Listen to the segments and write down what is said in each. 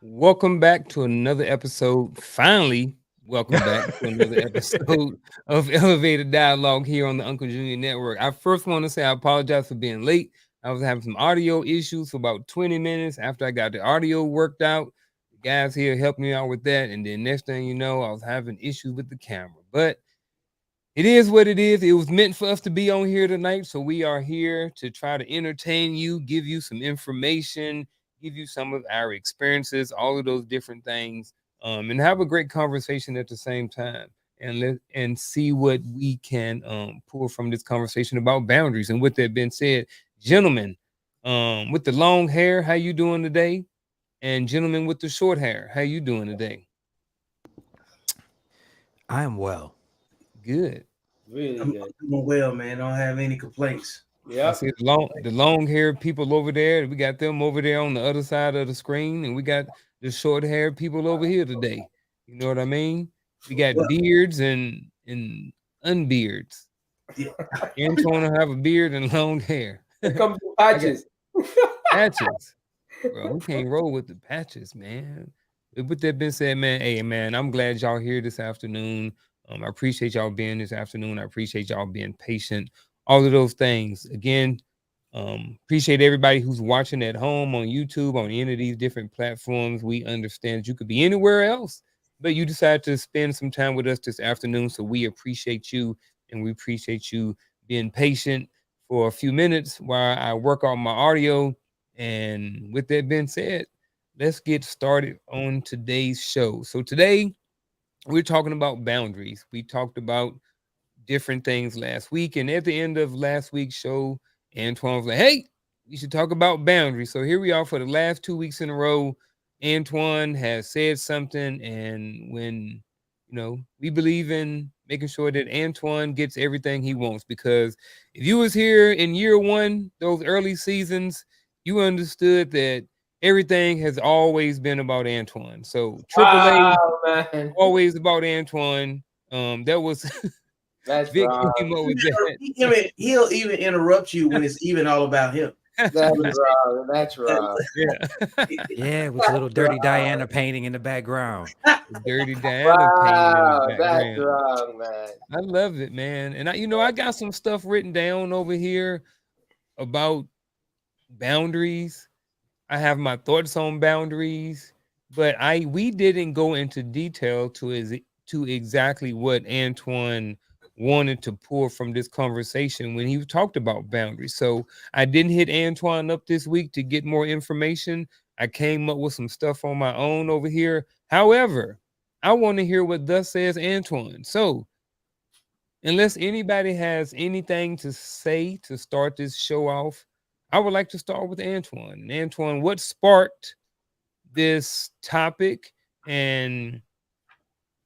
Welcome back to another episode. Finally, welcome back to another episode of Elevated Dialogue here on the Unkle Junior Network. I first want to say I apologize for being late. I was having some audio issues for about 20 minutes. After I got the audio worked out, the guys here helped me out with that. And then next thing you know, I was having issues with the camera. But it is what it is. It was meant for us to be on here tonight. So we are here to try to entertain you, give you some information, give you some of our experiences, all of those different things, and have a great conversation at the same time. And see what we can pull from this conversation about boundaries. And with that being said, gentlemen, with the long hair, how you doing today? And gentlemen with the short hair, how you doing today? I am well. Good. Really I'm good. doing well, man. Don't have any complaints. I Yeah. see the long haired people over there. We got them over there on the other side of the screen, and we got the short haired people over here today. You know what I mean? We got Well, beards and unbeards. yeah. Antoine will have a beard and long hair. It comes with patches. Patches. Bro, we can't roll with the patches, man. With that being said, man, hey man, I'm glad y'all here this afternoon. I appreciate y'all being this afternoon. I appreciate y'all being patient. All of those things. Again, appreciate everybody who's watching at home on YouTube, on any of these different platforms. We understand that you could be anywhere else, but you decided to spend some time with us this afternoon. So we appreciate you, and we appreciate you being patient for a few minutes while I work on my audio. And with that being said, let's get started on today's show. So today, we're talking about boundaries. We talked about different things last week, and at the end of last week's show, Antoine was like, hey, we should talk about boundaries. So here we are for the last 2 weeks in a row. Antoine has said something, and when we believe in making sure that Antoine gets everything he wants, because if you was here in year one, those early seasons, you understood that everything has always been about Antoine. So AAA, man. always about Antoine. That was That's Vic wrong. came up with that. He'll even interrupt you when it's even all about him. That's wrong. That's wrong. Yeah. Yeah, with little dirty Diana painting in the background. Dirty Diana Wow, painting in the that's background. wrong, man. I love it, man. And I got some stuff written down over here about boundaries. I have my thoughts on boundaries, but we didn't go into detail to exactly what Antoine wanted to pull from this conversation when he talked about boundaries. So I didn't hit Antoine up this week to get more information. I came up with some stuff on my own over here. However, I want to hear what thus says Antoine. So unless anybody has anything to say to start this show off, I would like to start with Antoine. Antoine, what sparked this topic? And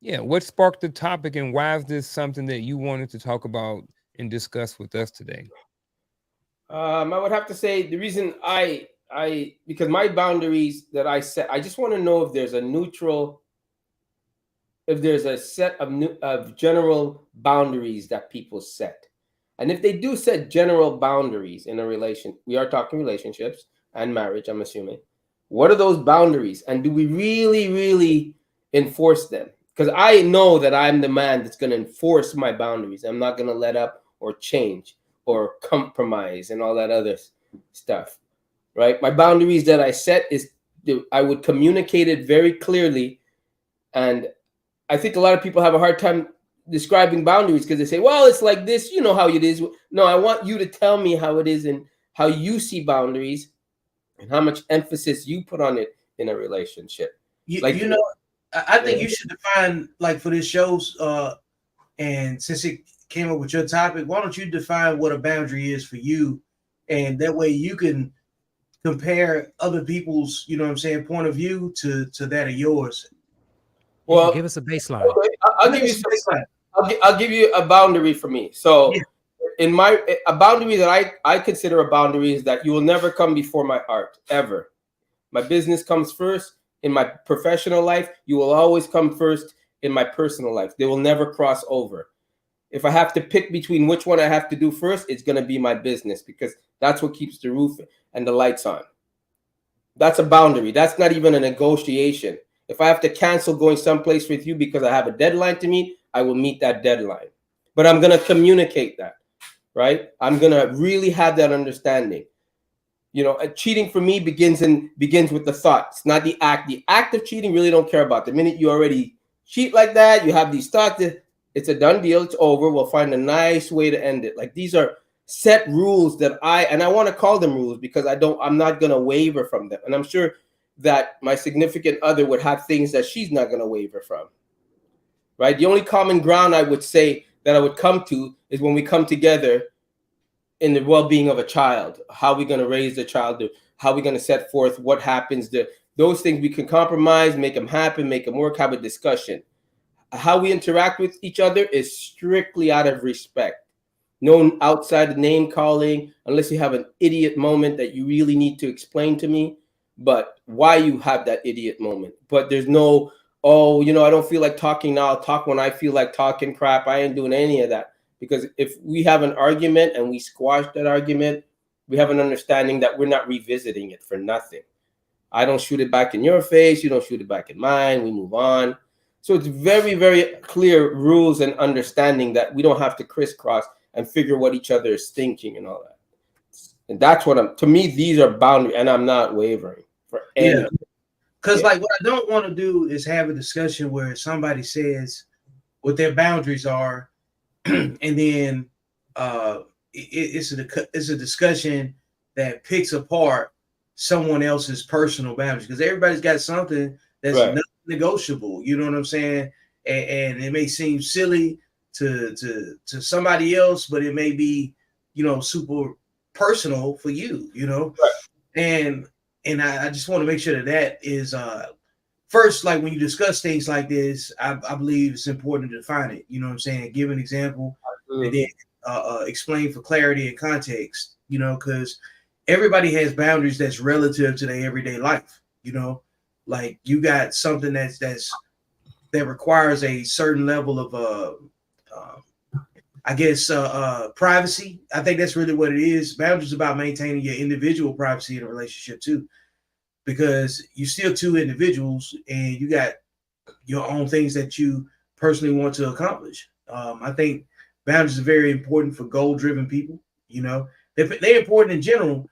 yeah, what sparked the topic, and why is this something that you wanted to talk about and discuss with us today? I would have to say the reason because my boundaries that I set, I just want to know if there's a neutral, if there's a set of general boundaries that people set. And if they do set general boundaries in a relation, we are talking relationships and marriage, I'm assuming. What are those boundaries? And do we really, really enforce them? Because I know that I'm the man that's going to enforce my boundaries. I'm not going to let up or change or compromise and all that other stuff, right? My boundaries that I set is I would communicate it very clearly. And I think a lot of people have a hard time describing boundaries because they say, well, it's like this, you know how it is. No, I want you to tell me how it is and how you see boundaries and how much emphasis you put on it in a relationship. I think you should define, like, for this show's and since it came up with your topic, why don't you define what a boundary is for you? And that way you can compare other people's, you know what I'm saying, point of view to that of yours. Well, give us a baseline. Okay, I'll give you some, I'll give you a boundary for me. So in a boundary that I consider a boundary is that you will never come before my art, ever. My business comes first. In my professional life, you will always come first in my personal life. They will never cross over. If I have to pick between which one I have to do first, it's going to be my business because that's what keeps the roof and the lights on. That's a boundary. That's not even a negotiation. If I have to cancel going someplace with you because I have a deadline to meet, I will meet that deadline. But I'm going to communicate that, right? I'm going to really have that understanding. You know, cheating for me begins with the thought. It's not the act. The act of cheating, really don't care about. The minute you already cheat like that, you have these thoughts. It's a done deal. It's over. We'll find a nice way to end it. Like, these are set rules that I want to call them rules because I'm not going to waver from them. And I'm sure that my significant other would have things that she's not going to waver from, right? The only common ground I would say that I would come to is when we come together in the well-being of a child. How are we going to raise the child? How are we going to set forth what happens? Those things we can compromise, make them happen, make them work, have a discussion. How we interact with each other is strictly out of respect. No outside name calling, unless you have an idiot moment that you really need to explain to me, but why you have that idiot moment. But there's no, I don't feel like talking now. I'll talk when I feel like talking crap. I ain't doing any of that. Because if we have an argument and we squash that argument, we have an understanding that we're not revisiting it for nothing. I don't shoot it back in your face. You don't shoot it back in mine. We move on. So it's very, very clear rules and understanding that we don't have to crisscross and figure what each other is thinking and all that. And that's to me, these are boundaries, and I'm not wavering for any. Because like what I don't want to do is have a discussion where somebody says what their boundaries are, and then it's a discussion that picks apart someone else's personal boundaries, because everybody's got something that's not negotiable. You know what I'm saying? And it may seem silly to somebody else, but it may be, super personal for you, and I just want to make sure that is first, like when you discuss things like this, I believe it's important to define it. You know what I'm saying? Give an example, and then explain for clarity and context. Because everybody has boundaries that's relative to their everyday life. Like you got something that requires a certain level of privacy. I think that's really what it is. Boundaries about maintaining your individual privacy in a relationship too, because you're still two individuals and you got your own things that you personally want to accomplish. I think boundaries are very important for goal-driven people. They're important in general,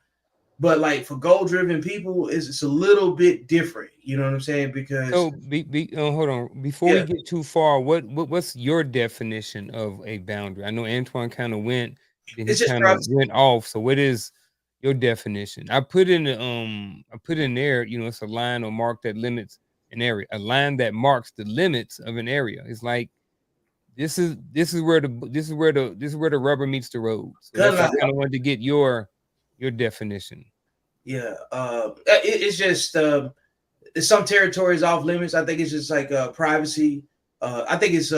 But like for goal-driven people, it's a little bit different. You know what I'm saying? Because So hold on. Before we get too far, what's your definition of a boundary? I know Antoine kind of went, then he it's just kind of privacy. went off. So what is your definition? I put in there, it's a line or mark that limits an area, a line that marks the limits of an area. It's like this is where the rubber meets the road. So that's why I kind of wanted to get your definition. Yeah, it's just some territories off limits. I think it's just like privacy. I think it's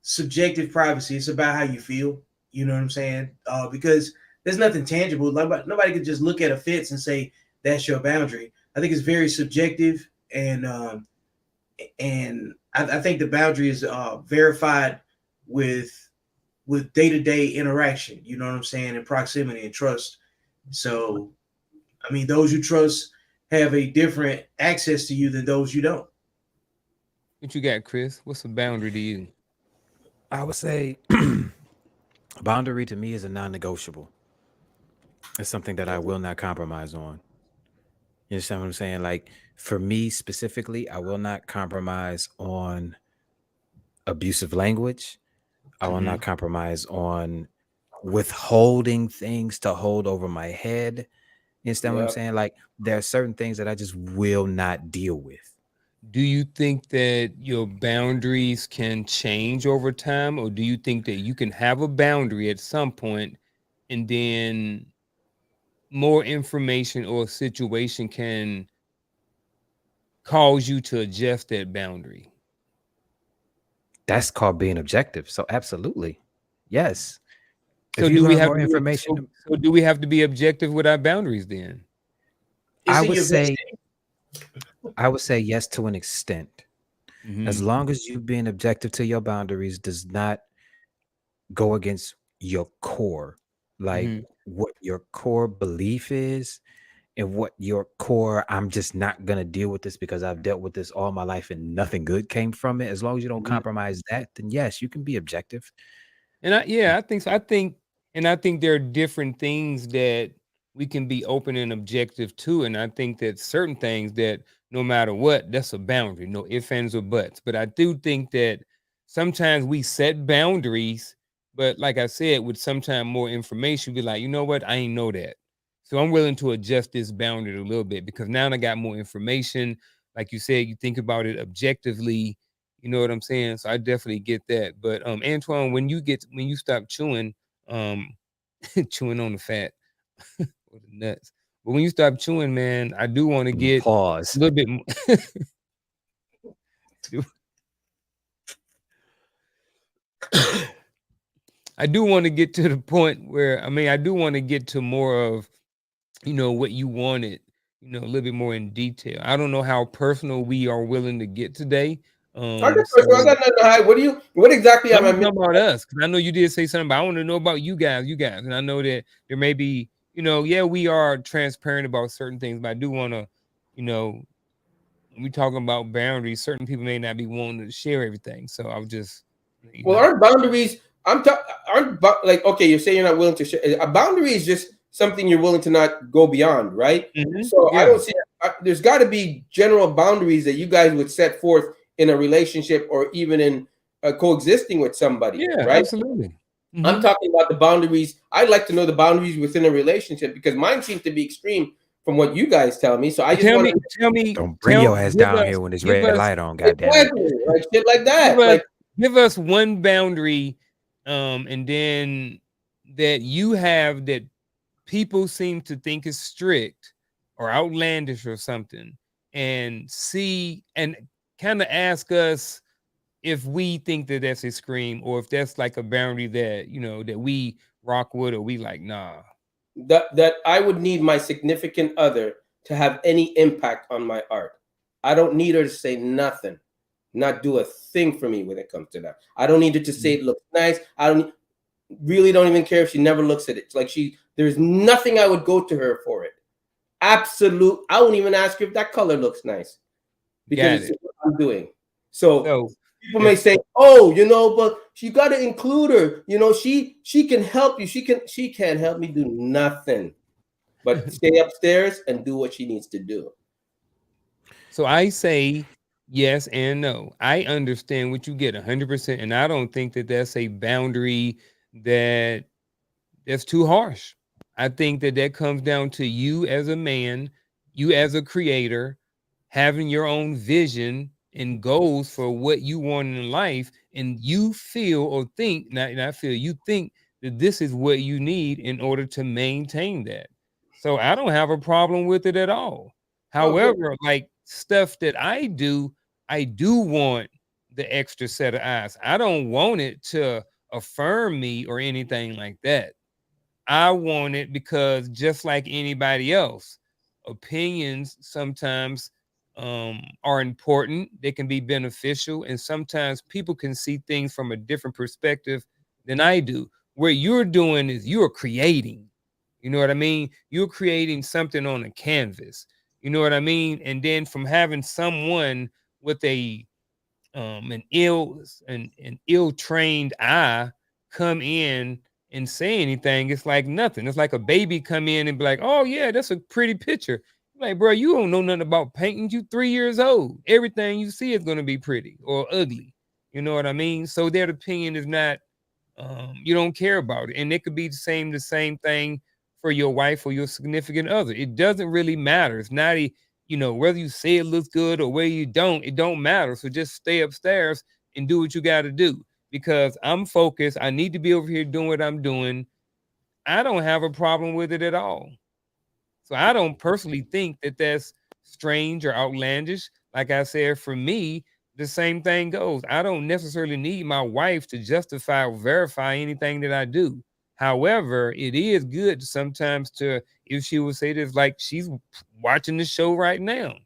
subjective privacy. It's about how you feel. You know what I'm saying? Because there's nothing tangible. Like nobody could just look at a fence and say that's your boundary. I think it's very subjective, and I think the boundary is verified with day-to-day interaction. You know what I'm saying? And proximity and trust. So, I mean, those you trust have a different access to you than those you don't. What you got, Chris? What's a boundary to you? I would say a boundary to me is a non-negotiable. It's something that I will not compromise on. You understand what I'm saying? Like for me specifically, I will not compromise on abusive language. I will not compromise on withholding things to hold over my head. You understand what I'm saying? Like there are certain things that I just will not deal with. Do you think that your boundaries can change over time, or do you think that you can have a boundary at some point and then more information or a situation can cause you to adjust that boundary? That's called being objective. So absolutely. Yes. So do we have more information? So do we have to be objective with our boundaries then? I would say yes to an extent. As long as you being objective to your boundaries does not go against your core, like what your core belief is and what your core, I'm just not going to deal with this because I've dealt with this all my life and nothing good came from it. As long as you don't compromise that, then yes, you can be objective. And I think so. I think there are different things that we can be open and objective to. And I think that certain things that no matter what, that's a boundary, no ifs, ands, or buts. But I do think that sometimes we set boundaries, but like I said, with sometimes more information, be like, you know what, I ain't know that. So I'm willing to adjust this boundary a little bit because now I got more information. Like you said, you think about it objectively. You know what I'm saying? So I definitely get that. But Antoine, when you stop chewing, chewing on the fat or the nuts. But when you stop chewing, man, I do want to get a little bit more. I do want to get to the point where I do want to get to more of, what you wanted, a little bit more in detail. I don't know how personal we are willing to get today. I got nothing to hide. What exactly am I talking about us? Because I know you did say something, but I want to know about you guys. And I know that there may be, we are transparent about certain things, but I do want to, when we talking about boundaries, certain people may not be wanting to share everything. So I'll just. Aren't boundaries? Like, okay, you're saying you're not willing to share. A boundary is just something you're willing to not go beyond, right? So I don't see. There's got to be general boundaries that you guys would set forth in a relationship or even in coexisting with somebody, right? Absolutely. I'm talking about the boundaries. I'd like to know the boundaries within a relationship because mine seem to be extreme from what you guys tell me. So I just want to tell me. Don't bring your ass down here when there's red light on. Goddamn it. Like shit like that. Give us one boundary, and then that you have that people seem to think is strict or outlandish or something, and see and kind of ask us if we think that that's a scream or if that's like a boundary that that we rock with or we like nah. That I would need my significant other to have any impact on my art. I don't need her to say nothing, not do a thing for me when it comes to that. I don't need her to say it looks nice. Really don't even care if she never looks at it. It's like there's nothing I would go to her for it. Absolute. I wouldn't even ask her if that color looks nice because it's what I'm doing. So people may say, "Oh, but you got to include her. She can help you. She can't help me do nothing." but stay upstairs and do what she needs to do. So I say yes and no. I understand what you get 100%, and I don't think that that's a boundary that's too harsh. I think that comes down to you as a man, you as a creator, having your own vision and goals for what you want in life, and you feel or think, not feel, you think that this is what you need in order to maintain that. So I don't have a problem with it at all. Oh, good. However, like stuff that I do want the extra set of eyes. I don't want it to affirm me or anything like that. I want it because just like anybody else, opinions sometimes are important. They can be beneficial, and sometimes people can see things from a different perspective than I do. What you're doing is you're creating. You know what I mean? You're creating something on a canvas. You know what I mean? And then from having someone with an ill-trained eye come in and say anything, it's like nothing. It's like a baby come in and be like, oh yeah, that's a pretty picture. Like, bro, you don't know nothing about painting. You 3 years old. Everything you see is going to be pretty or ugly. You know what I mean? So their opinion is not, you don't care about it. And it could be the same thing for your wife or your significant other. It doesn't really matter. It's not whether you say it looks good or whether you don't, it don't matter. So just stay upstairs and do what you got to do, because I'm focused. I need to be over here doing what I'm doing. I don't have a problem with it at all. So I don't personally think that that's strange or outlandish. Like I said, for me, the same thing goes. I don't necessarily need my wife to justify or verify anything that I do. However, it is good sometimes if she would say this, like she's watching the show right now.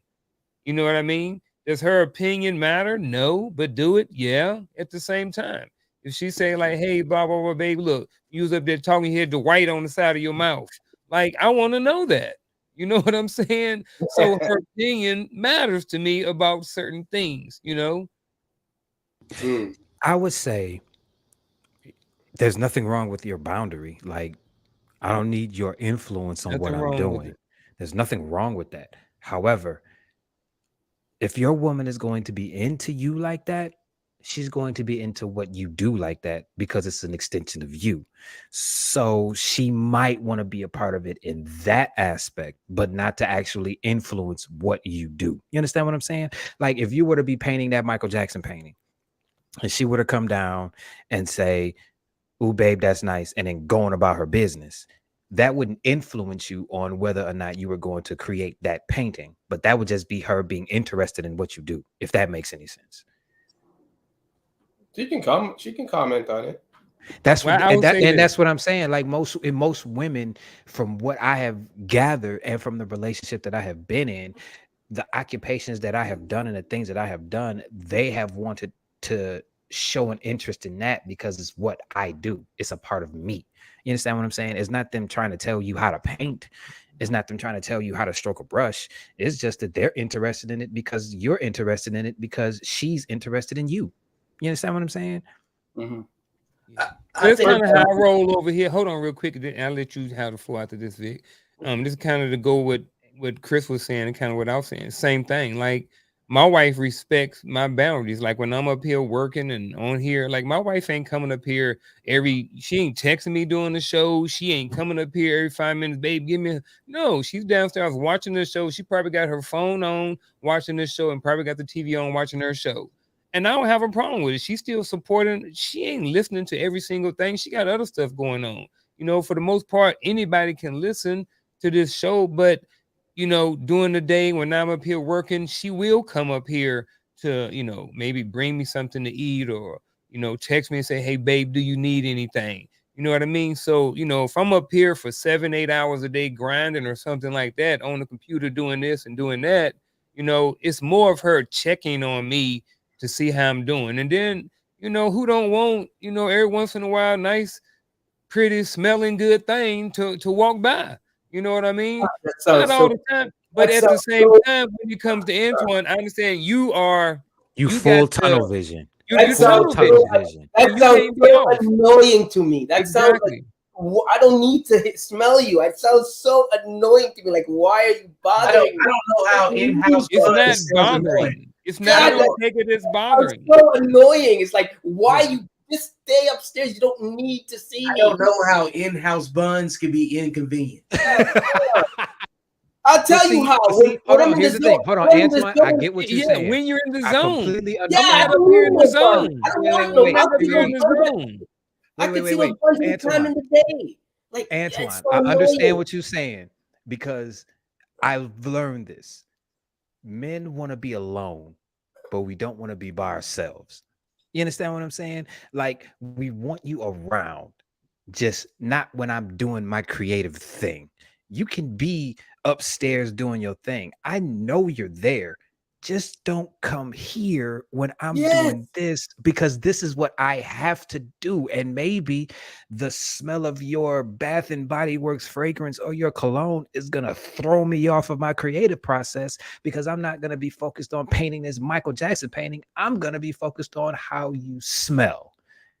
You know what I mean? Does her opinion matter? No, but do it? Yeah, at the same time. If she say like, hey, blah, blah, blah, baby, look, you was up there talking, you had the white on the side of your mouth. Like, I want to know that. You know what I'm saying? So her opinion matters to me about certain things, I would say there's nothing wrong with your boundary. Like, I don't need your influence on what Nothing I'm wrong with doing. it. There's nothing wrong with that. However, if your woman is going to be into you like that, she's going to be into what you do like that because it's an extension of you. So she might want to be a part of it in that aspect, but not to actually influence what you do. You understand what I'm saying? Like if you were to be painting that Michael Jackson painting and she were to come down and say, "Ooh, babe, that's nice," and then going about her business, that wouldn't influence you on whether or not you were going to create that painting, but that would just be her being interested in what you do, if that makes any sense. She can comment on it. That's Well, what, I would say this. that's what I'm saying. Like most women, from what I have gathered and from the relationship that I have been in, the occupations that I have done and the things that I have done, they have wanted to show an interest in that because it's what I do. It's a part of me. You understand what I'm saying? It's not them trying to tell you how to paint. It's not them trying to tell you how to stroke a brush. It's just that they're interested in it because you're interested in it because she's interested in you. You understand what I'm saying? Mm-hmm. That's kind of how I roll over here. Hold on real quick, and then I'll let you have the floor after this, Vic. This is kind of to go with what Chris was saying and kind of what I was saying. Same thing. Like my wife respects my boundaries. Like when I'm up here working and on here, like my wife ain't coming up here she ain't texting me during the show. She ain't coming up here every 5 minutes, babe, no, she's downstairs watching the show. She probably got her phone on watching the show and probably got the TV on watching her show. And I don't have a problem with it. She's still supporting. She ain't listening to every single thing. She got other stuff going on. For the most part, anybody can listen to this show, but during the day when I'm up here working, she will come up here to, maybe bring me something to eat or, text me and say, hey, babe, do you need anything? You know what I mean? So, if I'm up here for 7-8 hours a day grinding or something like that on the computer doing this and doing that, it's more of her checking on me to see how I'm doing. And then, who don't want, every once in a while, nice, pretty, smelling good thing to walk by. You know what I mean? Not all the time, but at the same time, when it comes to Antoine, I understand you full tunnel vision. That sounds so annoying to me. That sounds like I don't need to smell you. It sounds so annoying to me. Like, why are you I bothering don't know how in-house It's buzz not sounds annoying. bothering. It's not. God, I don't take it as me? bothering. It's so annoying. It's like, why Yeah. you just stay upstairs? You don't need to see I me. don't know how in-house buns can be inconvenient. I'll tell you how. Hold on. Here's the thing. Hold on, Antoine. I get what you're Yeah, saying. when you're in the I zone. completely Yeah, understand. I I'm don't not up here in need the no buns. zone. I don't Wait, want wait, no wait, buns. I'm up here in the zone. I can see wait. those buns anytime in the day. Like, it's Antoine, so I understand annoying. what you're saying because I've learned this. Men want to be alone, but we don't want to be by ourselves. You understand what I'm saying? Like, we want you around, just not when I'm doing my creative thing. You can be upstairs doing your thing. I know you're there. Just don't come here when I'm doing this, because this is what I have to do. And maybe the smell of your Bath and Body Works fragrance or your cologne is going to throw me off of my creative process, because I'm not going to be focused on painting this Michael Jackson painting. I'm going to be focused on how you smell.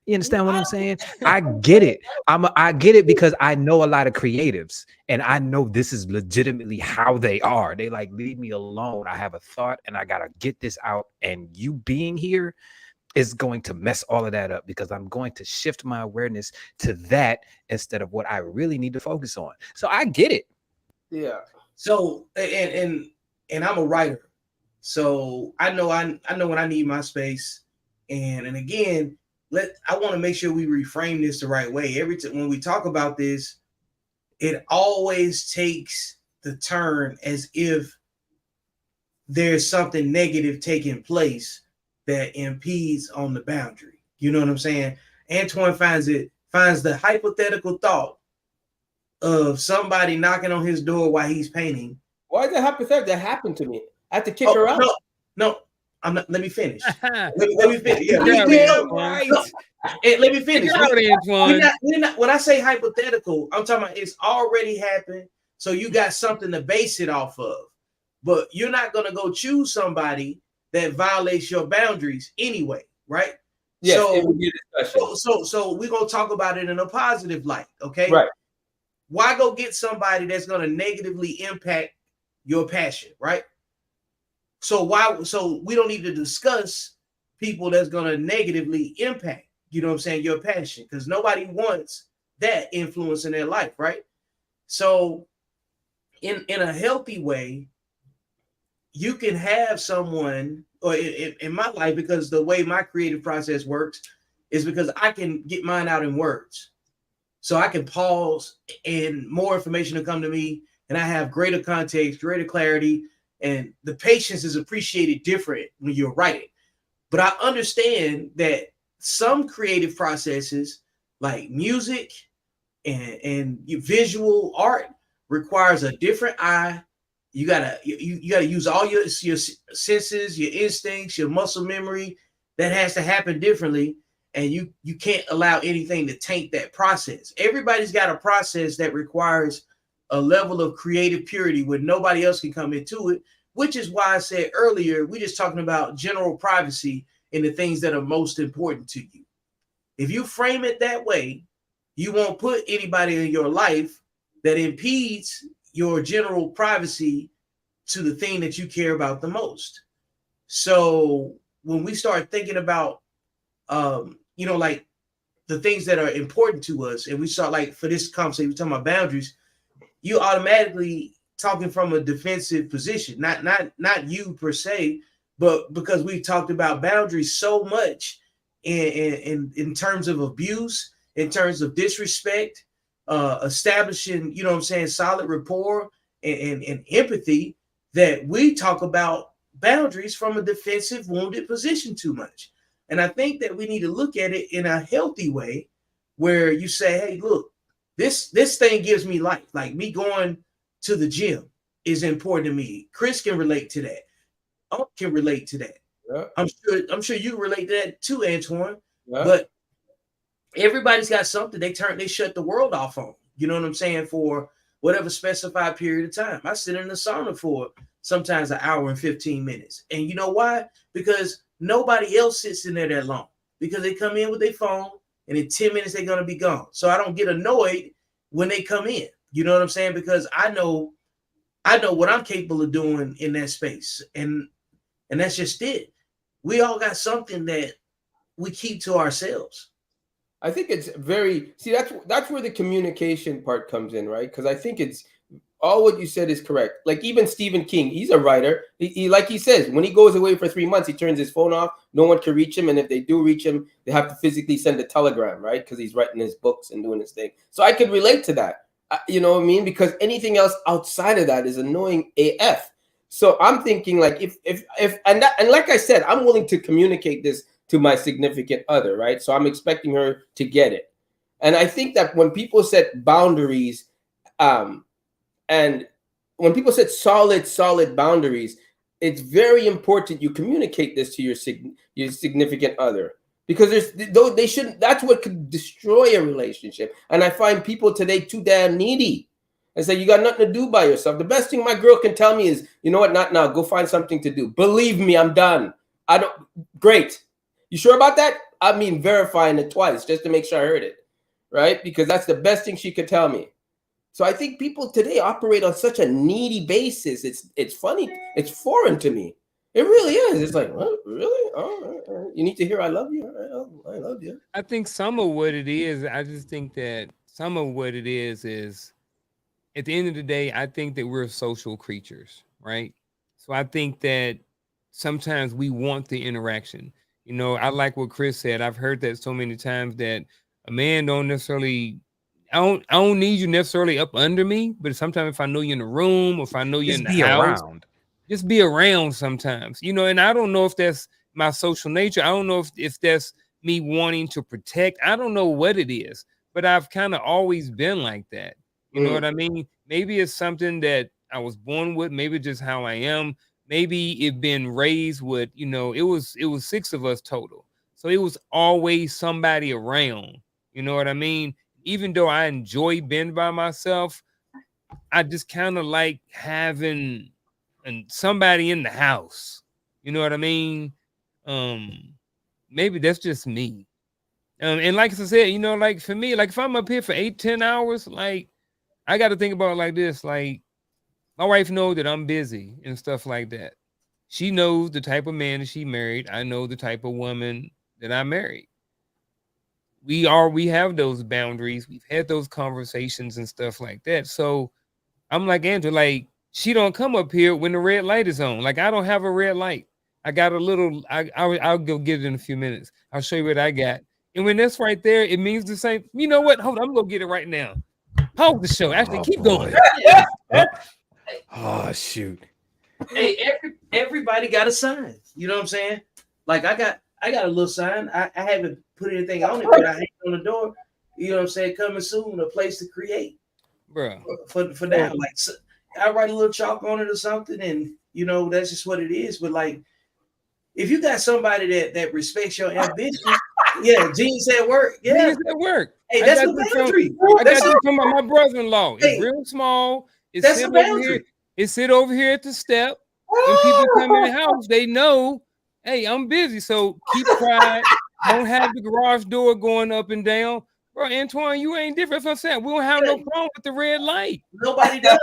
You understand what I'm saying? I get it. I get it because I know a lot of creatives, and I know this is legitimately how they are. They like, leave me alone. I have a thought and I gotta get this out. And you being here is going to mess all of that up, because I'm going to shift my awareness to that instead of what I really need to focus on. So I get it. Yeah. So and I'm a writer, so I know when I need my space, and again, I want to make sure we reframe this the right way. Every time when we talk about this, it always takes the turn as if there's something negative taking place that impedes on the boundary. You know what I'm saying? Antoine finds the hypothetical thought of somebody knocking on his door while he's painting. Why is that hypothetical? That happened to me. I had to kick her out. No, I'm not. Let me finish. let me finish. Yeah, Right. let me finish. Antoine. We're not, when I say hypothetical, I'm talking about it's already happened. So you got something to base it off of. But you're not going to go choose somebody that violates your boundaries anyway, right? Yes, so, it would be a discussion. So we're going to talk about it in a positive light, okay? Right. Why go get somebody that's going to negatively impact your passion, right? So we don't need to discuss people that's going to negatively impact, you know what I'm saying, your passion, because nobody wants that influence in their life, right? So in a healthy way, you can have someone, or in my life, because the way my creative process works is because I can get mine out in words. So I can pause and more information will come to me, and I have greater context, greater clarity, and the patience is appreciated different when you're writing. But I understand that some creative processes like music and visual art requires a different eye. You gotta use all your senses, your instincts, your muscle memory. That has to happen differently, and you can't allow anything to taint that process. Everybody's got a process that requires a level of creative purity where nobody else can come into it, which is why I said earlier, we're just talking about general privacy and the things that are most important to you. If you frame it that way, you won't put anybody in your life that impedes your general privacy to the thing that you care about the most. So when we start thinking about, like the things that are important to us, and we start, like, for this conversation, we're talking about boundaries, you automatically talking from a defensive position, not you per se, but because we've talked about boundaries so much in terms of abuse, in terms of disrespect, establishing, you know what I'm saying, solid rapport and empathy, that we talk about boundaries from a defensive, wounded position too much. And I think that we need to look at it in a healthy way, where you say, hey, look, this thing gives me life. Like me going to the gym is important to me. Chris can relate to that. I can relate to that. Yeah. I'm sure you can relate to that too, Antoine. Yeah. But everybody's got something they shut the world off on. You know what I'm saying? For whatever specified period of time. I sit in the sauna for sometimes an hour and 15 minutes. And you know why? Because nobody else sits in there that long. Because they come in with their phone and in 10 minutes they're gonna be gone. So I don't get annoyed when they come in. You know what I'm saying? Because I know what I'm capable of doing in that space, and that's just it. We all got something that we keep to ourselves. I think it's that's where the communication part comes in, right? Because I think it's all what you said is correct. Like even Stephen King, he's a writer. He like he says, when he goes away for 3 months, he turns his phone off. No one can reach him, and if they do reach him, they have to physically send a telegram, right? Because he's writing his books and doing his thing. So I could relate to that. You know what I mean? Because anything else outside of that is annoying AF. So I'm thinking like if and like I said, I'm willing to communicate this to my significant other, right? So I'm expecting her to get it. And I think that when people set boundaries, and when people set solid boundaries, it's very important you communicate this to your significant other, because they shouldn't. That's what could destroy a relationship. And I find people today too damn needy. And say, you got nothing to do by yourself. The best thing my girl can tell me is, you know what, not now. Go find something to do. Believe me, I'm done. Great. You sure about that? I mean, verifying it twice just to make sure I heard it, right? Because that's the best thing she could tell me. So I think people today operate on such a needy basis. It's funny. It's foreign to me. It really is. It's like, what? Really? Oh, you need to hear I love you. I love you. I think some of what it is, I just think that some of what it is at the end of the day, I think that we're social creatures, right? So I think that sometimes we want the interaction. You know, I like what Chris said. I've heard that so many times that a man don't necessarily, I don't need you necessarily up under me, but sometimes if I know you're in the room or if I know you're Just in the be house, around. just be around sometimes, you know. And I don't know if that's my social nature. I don't know if that's me wanting to protect. I don't know what it is, but I've kind of always been like that. You know what I mean? Maybe it's something that I was born with, maybe just how I am. Maybe it been raised with, you know, it was 6 of us total. So it was always somebody around. You know what I mean? Even though I enjoy being by myself, I just kind of like having somebody in the house. You know what I mean? Maybe that's just me. And like I said, you know, like for me, like if I'm up here for 8-10 hours, like I got to think about it like this. Like my wife knows that I'm busy and stuff like that. She knows the type of man that she married. I know the type of woman that I married. We have those boundaries. We've had those conversations and stuff like that. So I'm like Andrew, like she don't come up here when the red light is on. Like I don't have a red light. I got a little. I'll go get it in a few minutes. I'll show you what I got. And when that's right there, it means the same. You know what? Hold on, I'm gonna get it right now. Hold the show. Actually, keep going. Oh shoot. Hey, everybody got a sign. You know what I'm saying? Like I got a little sign. I haven't put anything on it, but I hang it on the door. You know what I'm saying? Coming soon, a place to create. Bro. For now. Like so, I write a little chalk on it or something, and you know, that's just what it is. But like if you got somebody that respects your ambition, yeah, Gene said work. Yeah. Genius at work. Hey, that's the boundary. I got this from my brother-in-law. It's real small. It's that's sit the over boundary. here. It's sit over here at the step. When people come in the house, they know, hey, I'm busy. So keep quiet. Don't have the garage door going up and down. Bro, Antoine, you ain't different. That's what I'm saying. We don't have no problem with the red light. Nobody does.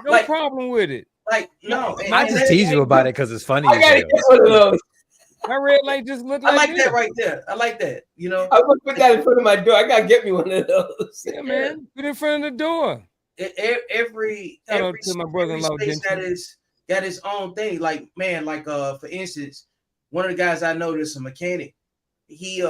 No problem with it. Like, no. I just tease you about it because it's funny. I gotta get one of those. My red light just look like I like this. that right there. I like that. You know, I'm gonna put that in front of my door. I gotta get me one of those. Yeah, man. Put it in front of the door. Every to my brother-in-law, space got his own thing. Like, man, like for instance, one of the guys I know that's a mechanic, he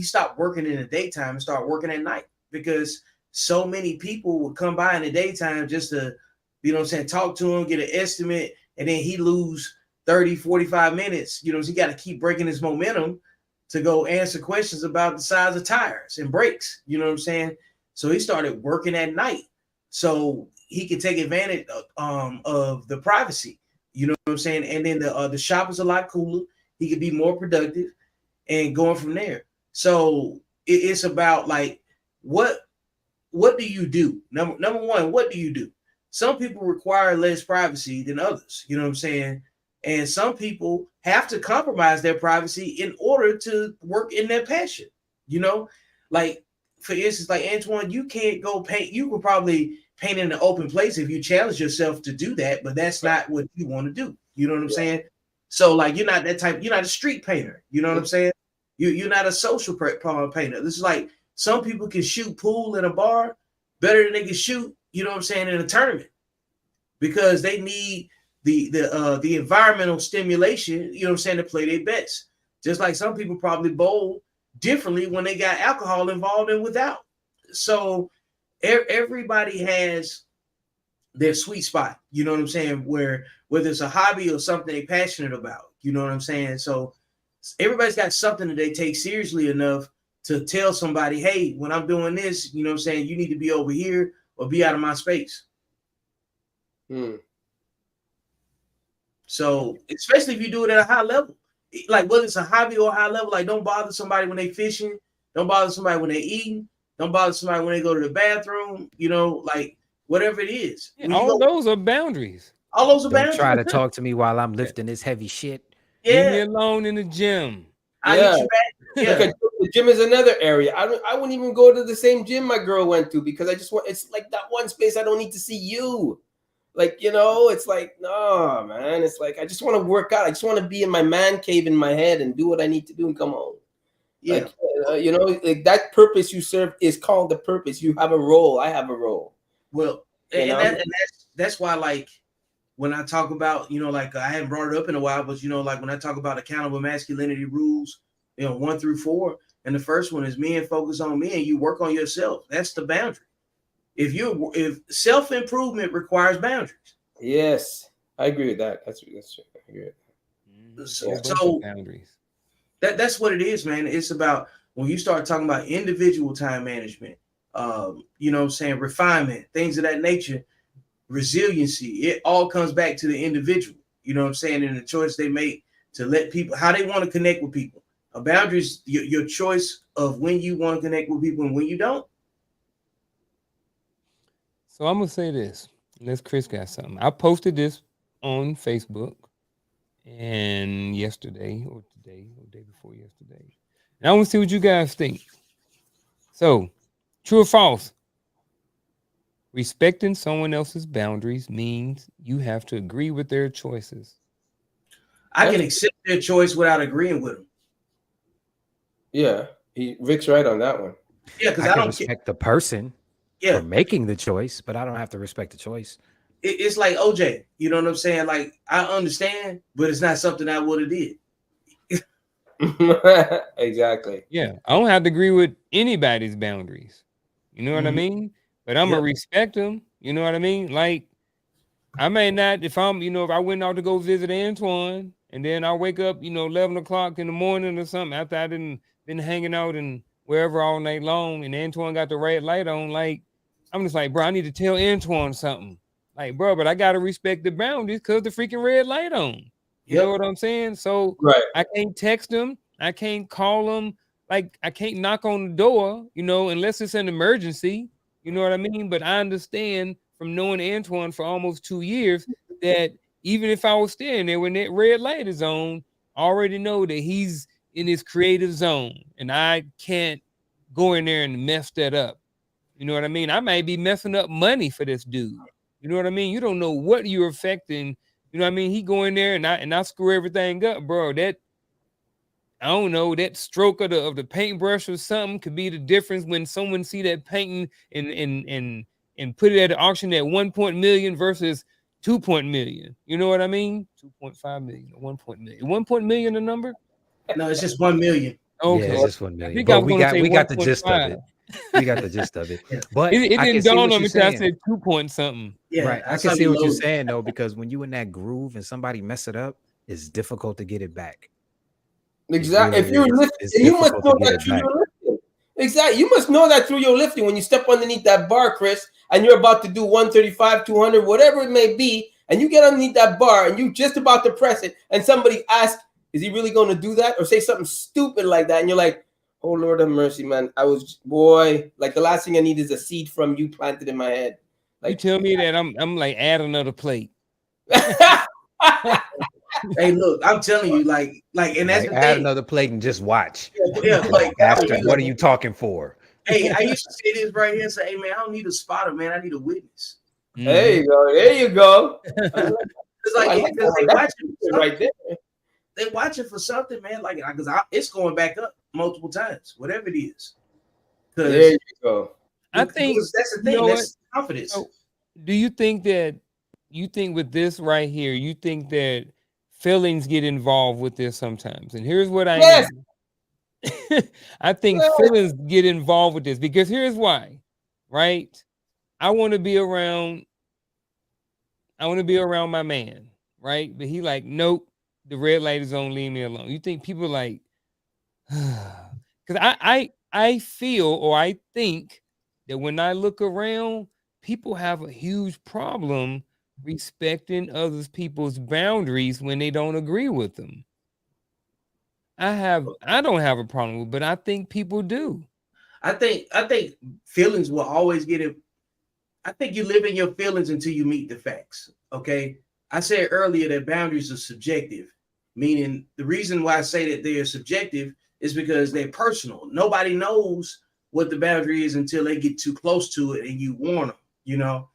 stopped working in the daytime and started working at night because so many people would come by in the daytime just to, you know what I'm saying, talk to him, get an estimate, and then he lose 30, 45 minutes. You know, so he got to keep breaking his momentum to go answer questions about the size of tires and brakes. You know what I'm saying? So he started working at night so he could take advantage of the privacy. You know what I'm saying? And then the shop is a lot cooler. He could be more productive and going from there. So it's about like, what do you do? Number one, what do you do? Some people require less privacy than others. You know what I'm saying? And some people have to compromise their privacy in order to work in their passion. You know, like for instance, like Antoine, you can't go paint. You could probably paint in an open place if you challenge yourself to do that, but that's not what you want to do. You know what I'm saying? So like you're not that type. You're not a street painter. You know what I'm saying? You're not a social painter. This is like some people can shoot pool at a bar better than they can shoot. You know what I'm saying, in a tournament, because they need the environmental stimulation. You know what I'm saying, to play their bets. Just like some people probably bowl differently when they got alcohol involved and without. So everybody has their sweet spot, you know what I'm saying, where whether it's a hobby or something they're passionate about, you know what I'm saying. So everybody's got something that they take seriously enough to tell somebody, hey, when I'm doing this, you know what I'm saying, you need to be over here or be out of my space. So especially if you do it at a high level, like whether it's a hobby or a high level, like don't bother somebody when they fishing, don't bother somebody when they eating, don't bother somebody when they go to the bathroom, you know, like whatever it is. Yeah, all those are boundaries. All those are Don't boundaries. try to talk to me while I'm lifting this heavy shit. Leave me alone in the gym. I hit you back. Yeah. Like the gym is another area. I wouldn't even go to the same gym my girl went to because I just want, it's like that one space I don't need to see you. Like, you know, it's like, no, man. It's like, I just want to work out. I just want to be in my man cave in my head and do what I need to do and come home. Yeah. Like, you know, like that purpose you serve is called the purpose. You have a role. I have a role. Well, and that's why, like, when I talk about, you know, like I haven't brought it up in a while, but, you know, like when I talk about accountable masculinity rules, you know, 1 through 4, and the first one is men focus on men, you work on yourself. That's the boundary. If self-improvement requires boundaries. Yes, I agree with that. That's true. I agree with that. So boundaries. That's what it is, man. It's about when you start talking about individual time management, you know what I'm saying, refinement, things of that nature, resiliency, it all comes back to the individual, you know what I'm saying, and the choice they make to let people, how they want to connect with people. A boundary is your choice of when you want to connect with people and when you don't. So I'm gonna say this, unless Chris got something. I posted this on Facebook and yesterday or today or day before yesterday. And I want to see what you guys think. So, true or false? Respecting someone else's boundaries means you have to agree with their choices. I can accept their choice without agreeing with them. Yeah, Vic's right on that one. Yeah, because I don't respect the person for making the choice, but I don't have to respect the choice. It's like OJ, you know what I'm saying? Like, I understand, but it's not something I would have did. Exactly. Yeah, I don't have to agree with anybody's boundaries. You know what I mean? But I'm gonna respect them. You know what I mean? Like, I may not, if I'm, you know, if I went out to go visit Antoine and then I wake up, you know, 11 o'clock in the morning or something after I didn't been hanging out and wherever all night long and Antoine got the red light on, like, I'm just like, bro, I need to tell Antoine something. Like, bro, but I gotta respect the boundaries because the freaking red light on. You know what I'm saying? So I can't text him, I can't call him, like I can't knock on the door, you know, unless it's an emergency. You know what I mean? But I understand from knowing Antoine for almost 2 years that even if I was standing there when that red light is on, I already know that he's in his creative zone and I can't go in there and mess that up. You know what I mean? I might be messing up money for this dude. You know what I mean? You don't know what you're affecting. You know what I mean? He go in there and I screw everything up, bro. That, I don't know, that stroke of the paintbrush or something could be the difference when someone see that painting and put it at an auction at 1 million versus 2 million. You know what I mean? 2.5 million or 1 million. 1 million the number? No, it's just 1 million. Okay. Yeah, it's just 1 million. I think but I was we got the 1.5. gist of it. We got the gist of it. But it I didn't can see dawn what on you're me until I saying. said 2 point something. Yeah, right. I can see what you're saying though, because when you in that groove and somebody mess it up, it's difficult to get it back. Exactly. Really if you're lifting, you must know that through your lifting. Exactly. You must know that through your lifting. When you step underneath that bar, Chris, and you're about to do 135, 200, whatever it may be, and you get underneath that bar and you just about to press it, and somebody asks, is he really going to do that? Or say something stupid like that, and you're like, oh, Lord have mercy, man. Like the last thing I need is a seed from you planted in my head. Like, you tell me that I'm like, add another plate. Hey, look, I'm telling you, and that's Like, the add thing. another plate and just watch. Yeah, like Bastard, what are you talking for? Hey, I used to say this right here and say, hey man, I don't need a spotter, man. I need a witness. There you go. There you go. It's like because they That's watching right there. they watching for something, man. Like because it's going back up multiple times, whatever it is. There you go. I think that's the you thing. know That's confidence. So, do you think with this right here, you think that feelings get involved with this sometimes? And here's what I Yes. mean. I think feelings get involved with this because here's why, right? I want to be around my man, right? But he like, nope, the red light is on, leave me alone. You think people like, because I feel or I think that when I look around, people have a huge problem respecting others people's boundaries when they don't agree with them. I don't have a problem with, but I think people do. I think feelings will always get it. I think you live in your feelings until you meet the facts. Okay. I said earlier that boundaries are subjective, meaning the reason why I say that they are subjective is because they're personal. Nobody knows what the boundary is until they get too close to it and you warn them, you know,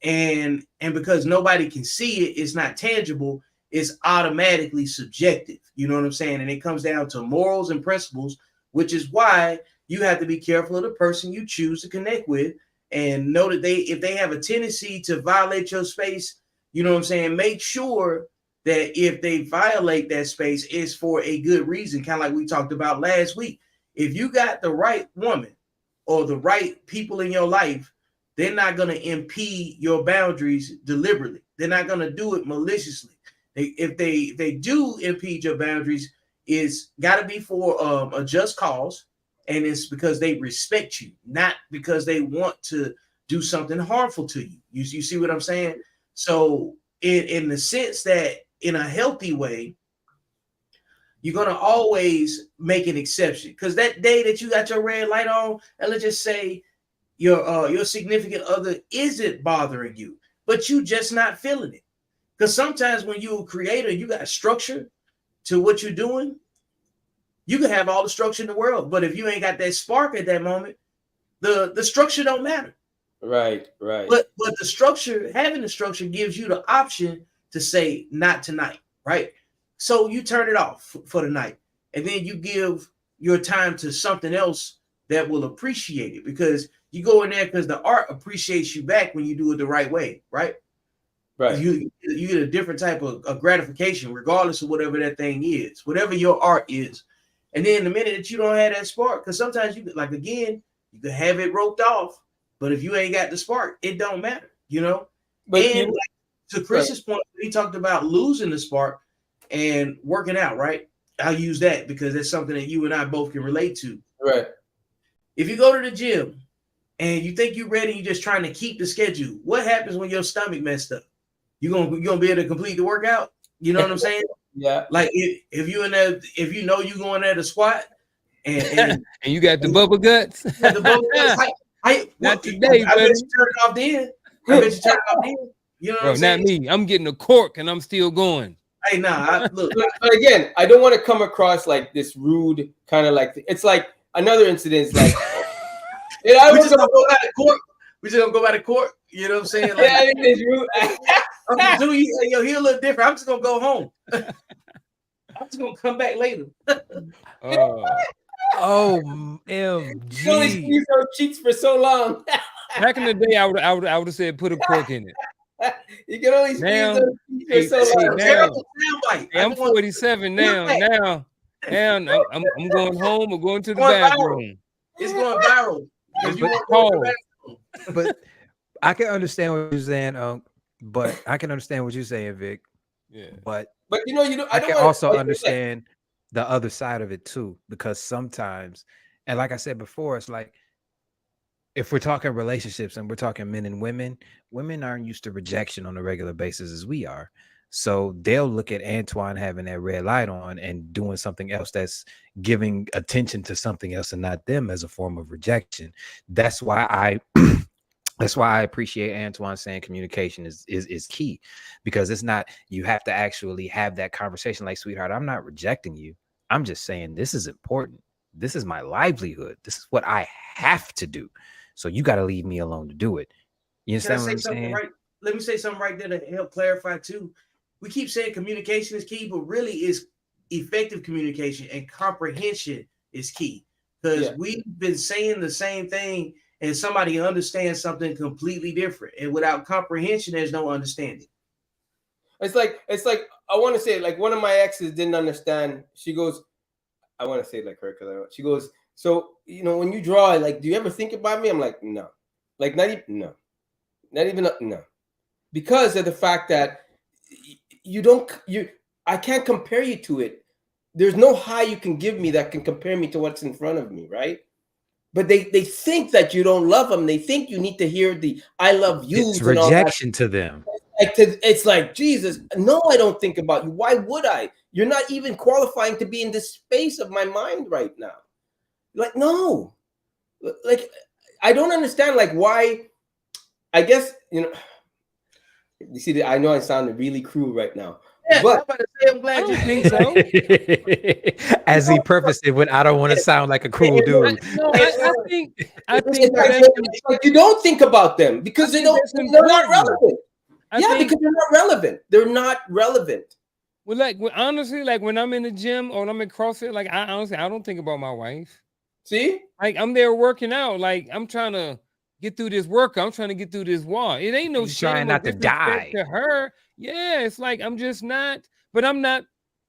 and because nobody can see it, it's not tangible, it's automatically subjective. You know what I'm saying? And it comes down to morals and principles, which is why you have to be careful of the person you choose to connect with and know that if they have a tendency to violate your space, you know what I'm saying? Make sure that if they violate that space, it's for a good reason, kind of like we talked about last week. If you got the right woman or the right people in your life, they're not going to impede your boundaries deliberately. They're not going to do it maliciously. If they do impede your boundaries, it's got to be for a just cause, and it's because they respect you, not because they want to do something harmful to you. You see what I'm saying? So in the sense that in a healthy way, you're going to always make an exception. Because that day that you got your red light on, and let's just say your significant other isn't bothering you, but you just not feeling it. Because sometimes when you're a creator, you got structure to what you're doing. You can have all the structure in the world, but if you ain't got that spark at that moment, the structure don't matter. Right. But the structure, having the structure gives you the option to say not tonight, right? So you turn it off for the night, and then you give your time to something else that will appreciate it, because you go in there because the art appreciates you back when you do it the right way, right? Right. You get a different type of gratification, regardless of whatever that thing is, whatever your art is. And then the minute that you don't have that spark, because sometimes you like, again, you can have it roped off, but if you ain't got the spark, it don't matter, you know. But and to Chris's point, he talked about losing the spark and working out, right? I'll use that because that's something that you and I both can relate to. Right. If you go to the gym and you think you're ready, you're just trying to keep the schedule. What happens when your stomach messed up? You're gonna be able to complete the workout. You know what I'm saying? Yeah. Like if you in there, if you know you're going there to squat, and you got the bubble guts. The bubble guts. Not today, I buddy. bet you turn it off then. I bet you turn it off then. You know what I'm saying? Not me. I'm getting a cork and I'm still going. Hey, look. But again, I don't want to come across like this rude kind of like. It's like another incident. Like, we just gonna go back to court. We just gonna go back to court. You know what I'm saying? Like, yeah, it's rude. Yo, he a little different. I'm just gonna go home. I'm just gonna come back later. OMG. You only squeeze those cheeks for so long. Back in the day, I would have said put a cork in it. You can only squeeze those cheeks for so long. I'm 47 now. Now I'm going home or going to the bathroom. It's going viral. But I can understand what you're saying, but I can understand what you're saying, Vic. Yeah. But you know, I can also understand the other side of it too, because sometimes, and like I said before, it's like if we're talking relationships and we're talking men and women aren't used to rejection on a regular basis as we are. So they'll look at Antoine having that red light on and doing something else that's giving attention to something else and not them as a form of rejection. That's why That's why I appreciate Antoine saying communication is key, because it's not, you have to actually have that conversation like, sweetheart, I'm not rejecting you. I'm just saying this is important. This is my livelihood. This is what I have to do. So you got to leave me alone to do it. You Can I understand what say I'm something saying? right? Let me say something right there to help clarify too. We keep saying communication is key, but really is effective communication and comprehension is key. Because we've been saying the same thing and somebody understands something completely different. And without comprehension, there's no understanding. It's like I want to say, like, one of my exes didn't understand. She goes, I want to say it like her, because she goes, so, you know, when you draw, like, do you ever think about me? I'm like, no, like, not even no, because of the fact that I can't compare you to it. There's no high you can give me that can compare me to what's in front of me, right? But they think that you don't love them. They think you need to hear the I love yous It's and all that. rejection to them. It's like, Jesus, no, I don't think about you. Why would I? You're not even qualifying to be in this space of my mind right now. Like, no. Like, I don't understand, like, why. I guess, you know, you see, I know I sound really cruel right now. Yeah, but I'm about to say, I'm glad I you don't think so. As he prefaced it with, I don't want to sound like a cruel dude. I think it's that's like you don't think about them because I they're think not that's important. relevant. I Yeah, think, because they're not relevant. They're not relevant. well, like, honestly, like, when I'm in the gym or when I'm in CrossFit, like, I honestly, I don't think about my wife. See? Like, I'm there working out. Like, I'm trying to get through this workout. I'm trying to get through this wall. It ain't no He's trying shame or not to disrespect die. to her. Yeah, it's like, I'm just not, but I'm not,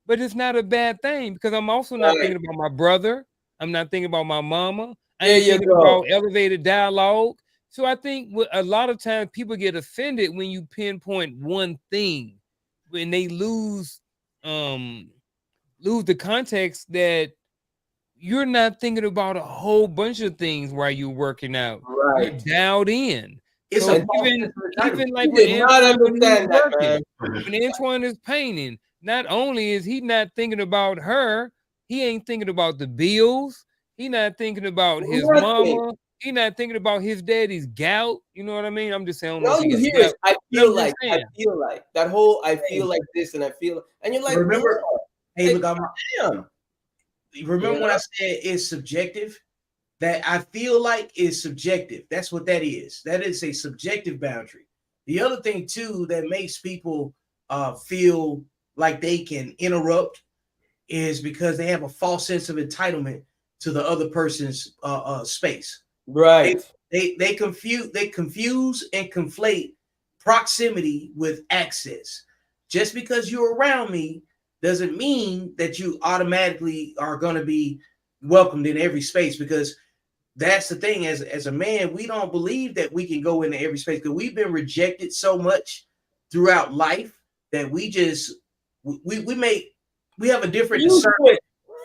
but it's not a bad thing, because I'm also not Right. thinking about my brother. I'm not thinking about my mama. I There ain't you thinking go. about elevated dialogue. So I think a lot of times people get offended when you pinpoint one thing, when they lose the context that you're not thinking about a whole bunch of things while you're working out. You're Right. dialed in. It's So a false sense of entitlement. even like You when did not Antoine, when he's understand that, working, man. when Antoine is painting, not only is he not thinking about her, he ain't thinking about the bills. He not thinking about his Nothing. mama. He not thinking about his daddy's gout. You know what I mean? I'm just saying, I don't know All if he you got hear is gout. I But I'm feel just like saying. that whole I feel like this and I feel, and you're like, Remember, no, hey, look, damn. remember when I said it's subjective? That I feel like is subjective. That's what that is. That is a subjective boundary. The other thing too that makes people feel like they can interrupt is because they have a false sense of entitlement to the other person's space. Right. They confuse and conflate proximity with access. Just because you're around me doesn't mean that you automatically are going to be welcomed in every space, because that's the thing. As a man, we don't believe that we can go into every space because we've been rejected so much throughout life that we just we have a different discernment.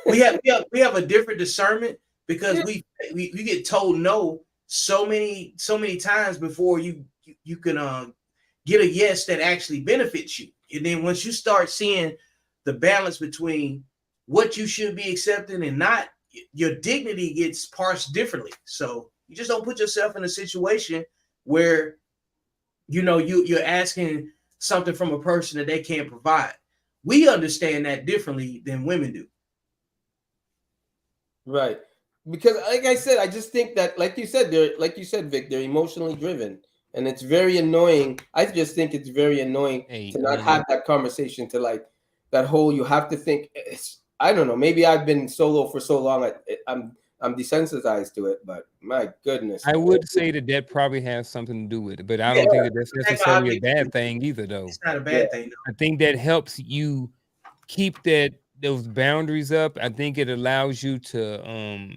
We have a different discernment because we get told no so many times before you can get a yes that actually benefits you. And then once you start seeing the balance between what you should be accepting and not, your dignity gets parsed differently. So you just don't put yourself in a situation where you're asking something from a person that they can't provide. We understand that differently than women do. Right. Because like I said, I just think that, like you said, Vic, they're emotionally driven. And it's very annoying. I just think it's very annoying to not have that conversation, to like that whole, you have to think, I don't know, maybe I've been solo for so long, I'm desensitized to it, but my goodness. I would say that probably has something to do with it, but I don't think that that's necessarily a bad thing either, though. It's not a bad thing, though. I think that helps you keep those boundaries up. I think it allows you to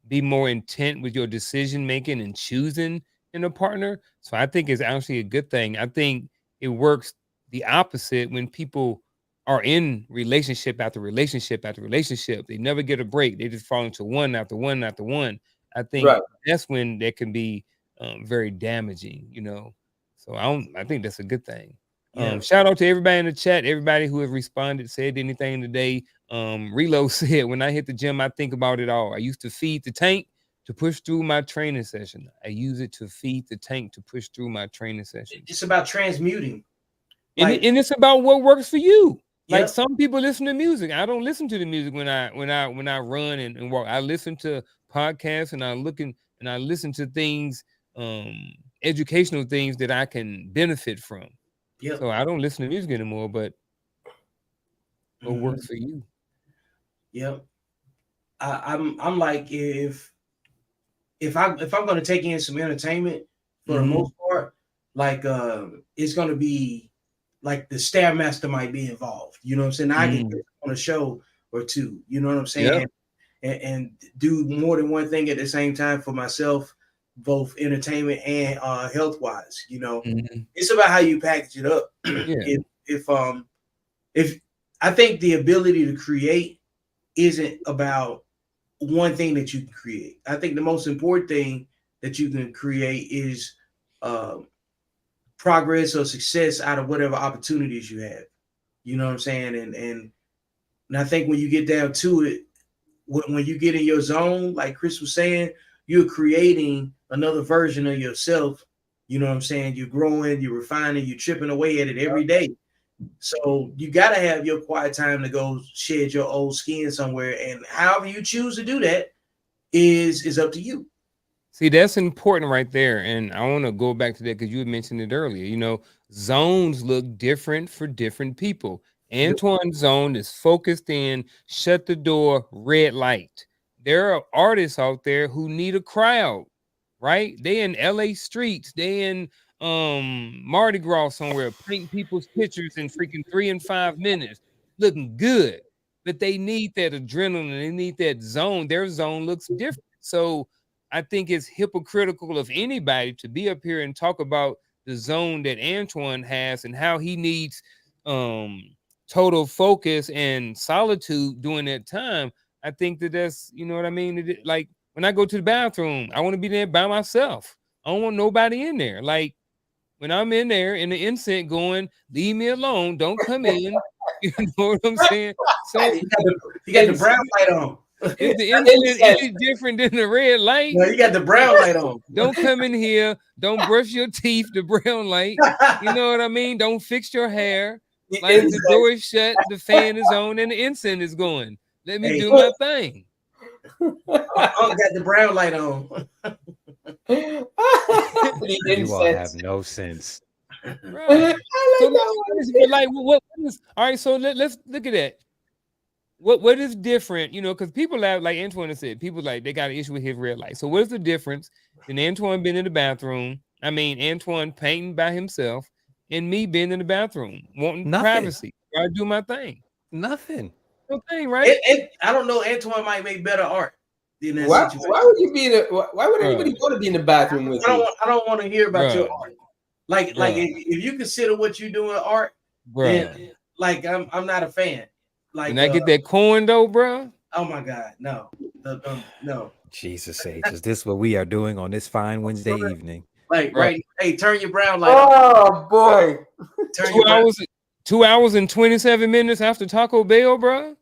be more intent with your decision making and choosing in a partner. So I think it's actually a good thing. I think it works the opposite when people are in relationship after relationship after relationship. They never get a break. They just fall into one after one after one. I think that's when that can be very damaging, So I think that's a good thing. Shout out to everybody in the chat, everybody who have responded, said anything today. Reload said, when I hit the gym, I think about it all. I used to feed the tank, to push through my training session. I use it to feed the tank to push through my training session. It's about transmuting. And, Like, and it's about what works for you. Like Yep. some people listen to music. I don't listen to the music when I run and walk. I listen to podcasts and I listen to things, educational things that I can benefit from. Yep. So I don't listen to music anymore, but what works for you? Yep. I'm like, if I'm going to take in some entertainment for the most part, like it's going to be like the Stairmaster might be involved. You know what I'm saying? I can get on a show or two. You know what I'm saying? And do more than one thing at the same time for myself, both entertainment and health wise. You know, it's about how you package it up. Yeah. If I think the ability to create isn't about one thing that you can create. I think the most important thing that you can create is progress or success out of whatever opportunities you have. You know what I'm saying? And I think when you get down to it, when you get in your zone, like Chris was saying, you're creating another version of yourself. You know what I'm saying? You're growing, you're refining, you're chipping away at it every day. So you got to have your quiet time to go shed your old skin somewhere. And however you choose to do that is up to you. See, that's important right there. And I want to go back to that because you had mentioned it earlier. You know, zones look different for different people. Antoine's zone is focused in, shut the door, red light. There are artists out there who need a crowd, right? They in LA streets, they in Mardi Gras somewhere, painting people's pictures in freaking 3 and 5 minutes, looking good. But they need that adrenaline, they need that zone. Their zone looks different. So I think it's hypocritical of anybody to be up here and talk about the zone that Antoine has and how he needs total focus and solitude during that time. I think that's, you know what I mean? Like when I go to the bathroom, I want to be there by myself. I don't want nobody in there. Like when I'm in there and the incense going, leave me alone. Don't come in. You know what I'm saying? So you got the brown light on. Is the incense is different than the red light? No, you got the brown light on. Don't come in here. Don't brush your teeth. The brown light. You know what I mean? Don't fix your hair. Like the door is shut, the fan is on, and the incense is going. Let me do my thing. I got the brown light on. You all have no sense. Right. So like, what is all right? So let's look at that. What is different? You know, because people have, like Antoine said, people like they got an issue with his red light. So what is the difference in Antoine being in the bathroom? I mean, Antoine painting by himself, and me being in the bathroom wanting privacy. I do my thing. Nothing. No thing, right? And I don't know. Antoine might make better art. Why would you be why would anybody want to be in the bathroom with you? I don't want to hear about your art. Like if you consider what you do in art, then like I'm not a fan. Like, can I get that coin though, bro? Oh my God, no, no. Jesus H, is this what we are doing on this fine Wednesday evening? Like, right? Hey, turn your brown light. Oh boy, 2 hours and 27 minutes after Taco Bell, bro.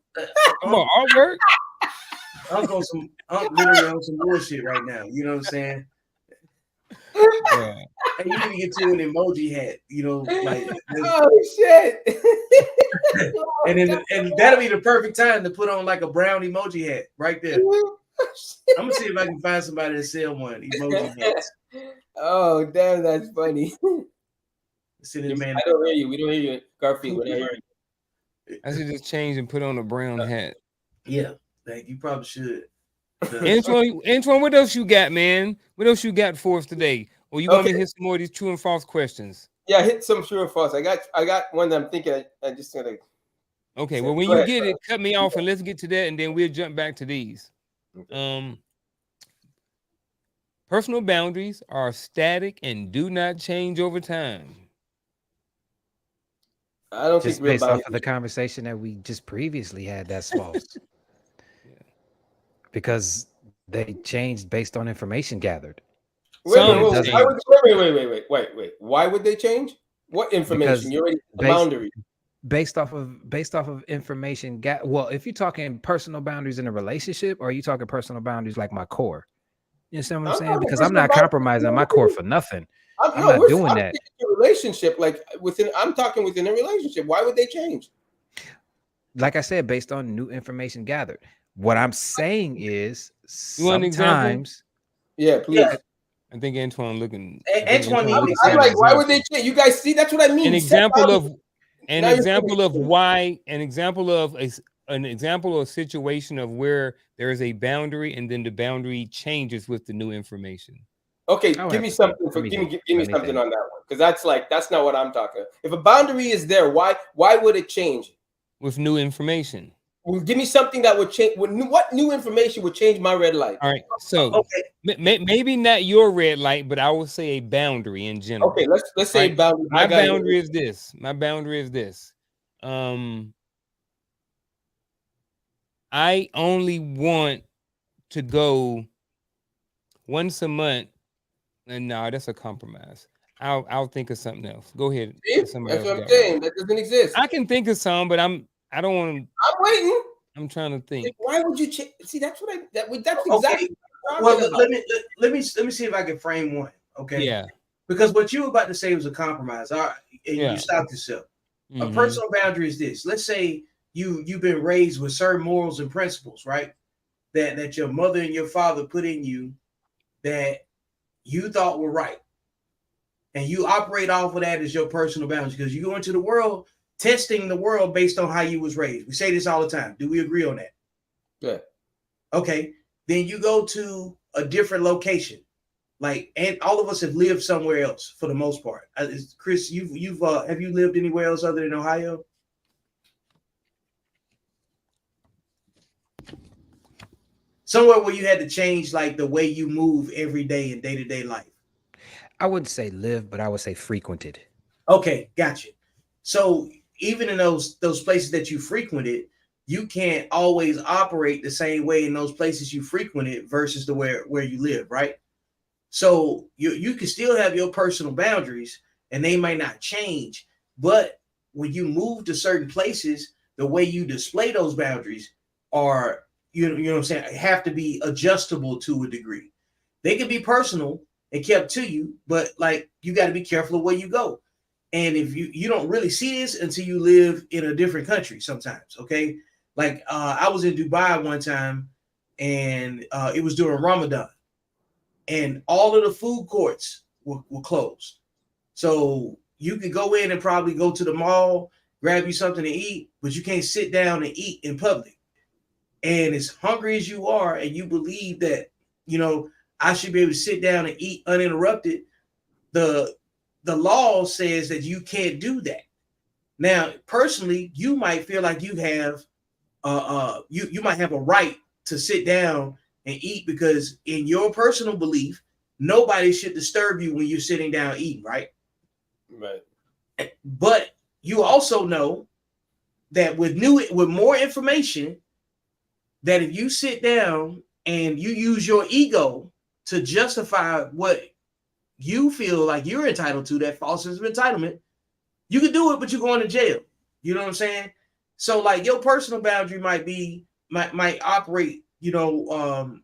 Come on, artwork. I'm literally on some bullshit right now. You know what I'm saying? Yeah. Hey, you need to get you an emoji hat. You know, like oh shit. and that'll be the perfect time to put on like a brown emoji hat right there. I'm gonna see if I can find somebody to sell one emoji hats. Oh damn, that's funny. Man, I don't hear you. We don't hear you, Garfield. We don't hear you. I should just change and put on a brown hat. Yeah, like you probably should. Antoine, what else you got, man? What else you got for us today? Or you want me to hit some more of these true and false questions? Yeah, hit some true and false. I got one that I'm thinking I just gotta. Okay, well, when you get it, cut me off and let's get to that, and then we'll jump back to these. Okay. Personal boundaries are static and do not change over time. I don't just think based off of the conversation that we just previously had, that's false. Because they changed based on information gathered. Wait. Why would they change? What information? Because You already the boundary. Based off of information. Well, if you're talking personal boundaries in a relationship, or are you talking personal boundaries like my core? You understand what I'm I'm saying? talking Because I'm personal not boundaries. compromising my core for nothing. I'm No, not doing I'm that. thinking a relationship, like I'm talking within a relationship. Why would they change? Like I said, based on new information gathered. What I'm saying is You want an example? sometimes Yeah, please. I think Antoine looking. I think Antoine Antoine need looking an for I'm an like, why would example. they change? You guys see, that's what I mean. An Set example boundaries. of an Now you're example of saying- why an example of a situation of where there is a boundary and then the boundary changes with the new information. Okay, I would give have me to something. think. Let me think. Give me Let me something think. on that one, because that's not what I'm talking. If a boundary is there, why would it change? With new information. Well, give me something that would change. What new information would change my red light? All right. So Okay. maybe not your red light, but I will say a boundary in general. Okay, let's say Right. boundary. My boundary is this. My boundary is this. I only want to go once a month. And no, that's a compromise. I'll think of something else. Go ahead. See? If somebody That's else what I'm got saying. one. That doesn't exist. I can think of some, but I don't want to. I'm waiting. I'm trying to think. Why would you change? See, that's what that's Okay. exactly. What I'm Well, talking about. let me see if I can frame one. Okay. Yeah. Because what you were about to say was a compromise. All right, and Yeah. you stopped yourself. A Mhm. personal boundary is this. Let's say you've been raised with certain morals and principles, right? That your mother and your father put in you that you thought were right. And you operate off of that as your personal boundaries because you go into the world testing the world based on how you was raised. We say this all the time. Do we agree on that? Yeah. Okay. Then you go to a different location. Like, and all of us have lived somewhere else for the most part. Chris, you've have you lived anywhere else other than Ohio? Somewhere where you had to change like the way you move every day in day-to-day life. I wouldn't say live, but I would say frequented. Okay, gotcha. So even in those places that you frequented, you can't always operate the same way in those places you frequented versus the where you live, right? So you can still have your personal boundaries and they might not change, but when you move to certain places, the way you display those boundaries are, you know what I'm saying, have to be adjustable to a degree. They can be personal and kept to you, but like you got to be careful of where you go. And if you don't really see this until you live in a different country sometimes, okay? Like I was in Dubai one time and it was during Ramadan and all of the food courts were closed. So you could go in and probably go to the mall, grab you something to eat, but you can't sit down and eat in public. And as hungry as you are, and you believe that, you know, I should be able to sit down and eat uninterrupted, the law says that you can't do that. Now, personally, you might feel like you have you might have a right to sit down and eat because in your personal belief, nobody should disturb you when you're sitting down eating, right? Right. But you also know that with more information, that if you sit down and you use your ego to justify what you feel like you're entitled to, that false sense of entitlement, you can do it, but you're going to jail. You know what I'm saying? So like your personal boundary might operate, you know,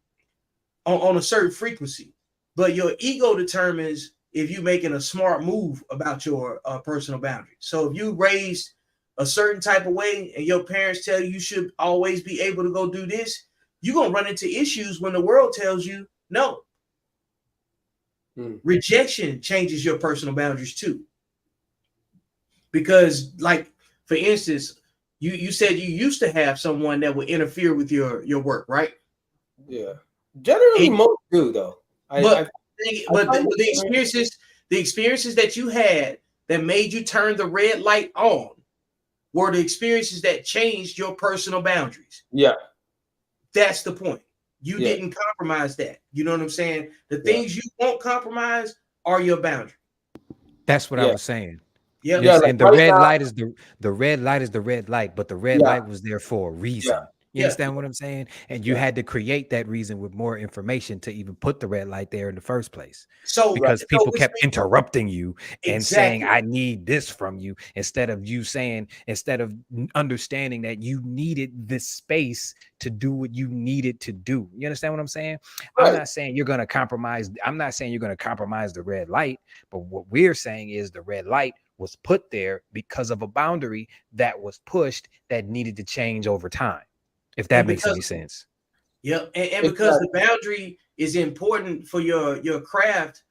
on a certain frequency, but your ego determines if you're making a smart move about your personal boundary. So if you raised a certain type of way and your parents tell you should always be able to go do this, you're going to run into issues when the world tells you no. Rejection changes your personal boundaries too. Because like, for instance, you said you used to have someone that would interfere with your work, right? Yeah. Generally, most do though. But the experiences that you had that made you turn the red light on were the experiences that changed your personal boundaries. Yeah. That's the point. You didn't compromise that. You know what I'm saying? The things you won't compromise are your boundary. That's what I was saying. Yeah. And the red light is the red light is the red light, but the red light was there for a reason. You understand what I'm saying? And you Yeah. had to create that reason with more information to even put the red light there in the first place. So, Because so people which kept means interrupting you and saying, exactly. I need this from you, instead of you saying, instead of understanding that you needed this space to do what you needed to do. You understand what I'm saying? I'm Right. not saying you're going to compromise. I'm not saying you're going to compromise the red light, but what we're saying is the red light was put there because of a boundary that was pushed that needed to change over time. If that And makes because any sense. Yep, and because the boundary is important for your craft,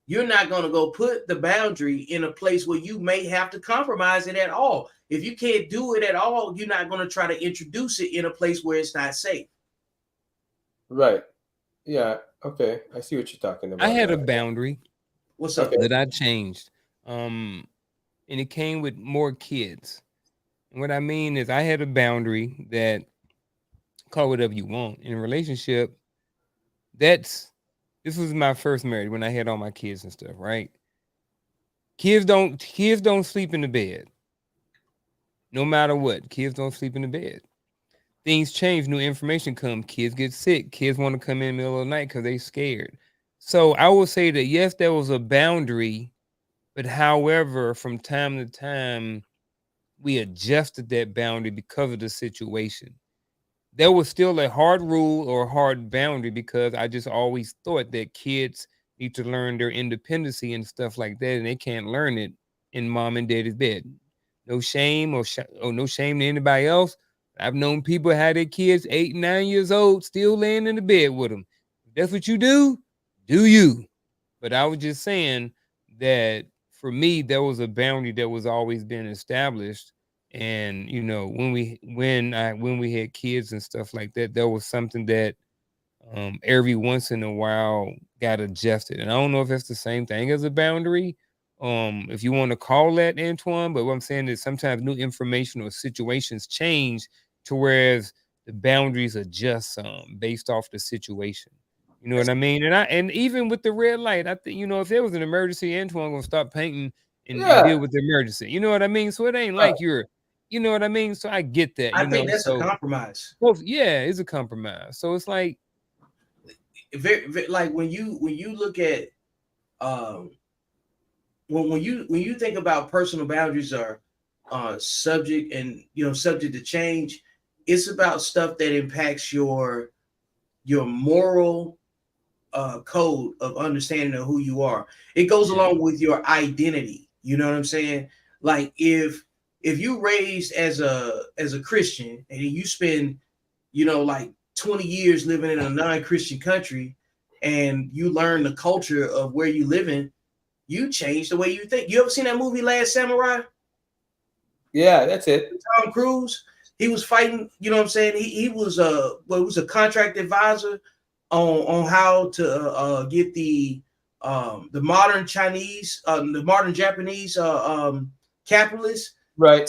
you're not going to go put the boundary in a place where you may have to compromise it at all. If you can't do it at all, you're not going to try to introduce it in a place where it's not safe. Right. Yeah. Okay. I see what you're talking about. I had now. a boundary What's up? Okay. that I changed. And it came with more kids. And what I mean is I had a boundary that, call whatever you want. In a relationship, this was my first marriage when I had all my kids and stuff, right? Kids don't sleep in the bed. No matter what. Kids don't sleep in the bed. Things change, new information come, kids get sick, kids want to come in the middle of the night because they scared. So I will say that yes, there was a boundary, but however, from time to time, we adjusted that boundary because of the situation. There was still a hard rule or a hard boundary because I just always thought that kids need to learn their independency and stuff like that, and they can't learn it in mom and daddy's bed. No shame or no shame to anybody else. I've known people had their kids 8, 9 years old still laying in the bed with them. If that's what you do you. But I was just saying that for me, there was a boundary that was always been established. And when we had kids and stuff like that, there was something that every once in a while got adjusted. And I don't know if that's the same thing as a boundary, if you want to call that, Antoine. But what I'm saying is sometimes new information or situations change to whereas the boundaries adjust based off the situation. You know what I mean? And even with the red light, I think if there was an emergency, Antoine gonna stop painting and Yeah. deal with the emergency. You know what I mean? So it ain't Right. like you know what I mean? So I get that, I think that's a So compromise. well, yeah, it's a compromise. So it's like Like when you look at um when you think about personal boundaries are subject and subject to change, it's about stuff that impacts your moral code of understanding of who you are. It goes yeah. along with your identity. You know what I'm saying? Like if you raised as a Christian and you spend like 20 years living in a non-Christian country and you learn the culture of where you live in, you change the way you think. You ever seen that movie Last Samurai? Yeah, that's it. Tom Cruise, he was fighting, you know what I'm saying? He was a contract advisor on how to get the modern Chinese, the modern Japanese capitalists, Right.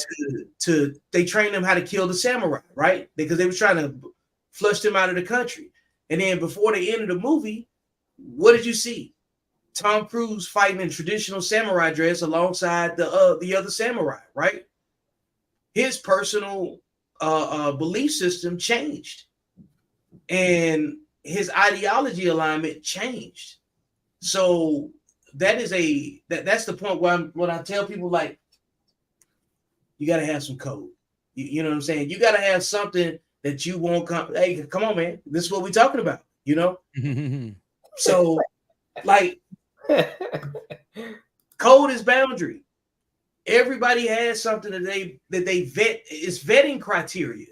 to they trained them how to kill the samurai, right? Because they were trying to flush them out of the country. And then before the end of the movie, what did you see? Tom Cruise fighting in traditional samurai dress alongside the other samurai, right? His personal belief system changed, and his ideology alignment changed. So that's the point where when I tell people, like, you got to have some code. You know what I'm saying? You got to have something that you won't come. Hey, come on, man. This is what we're talking about. So, like, code is boundary. Everybody has something that they vet. It's vetting criteria.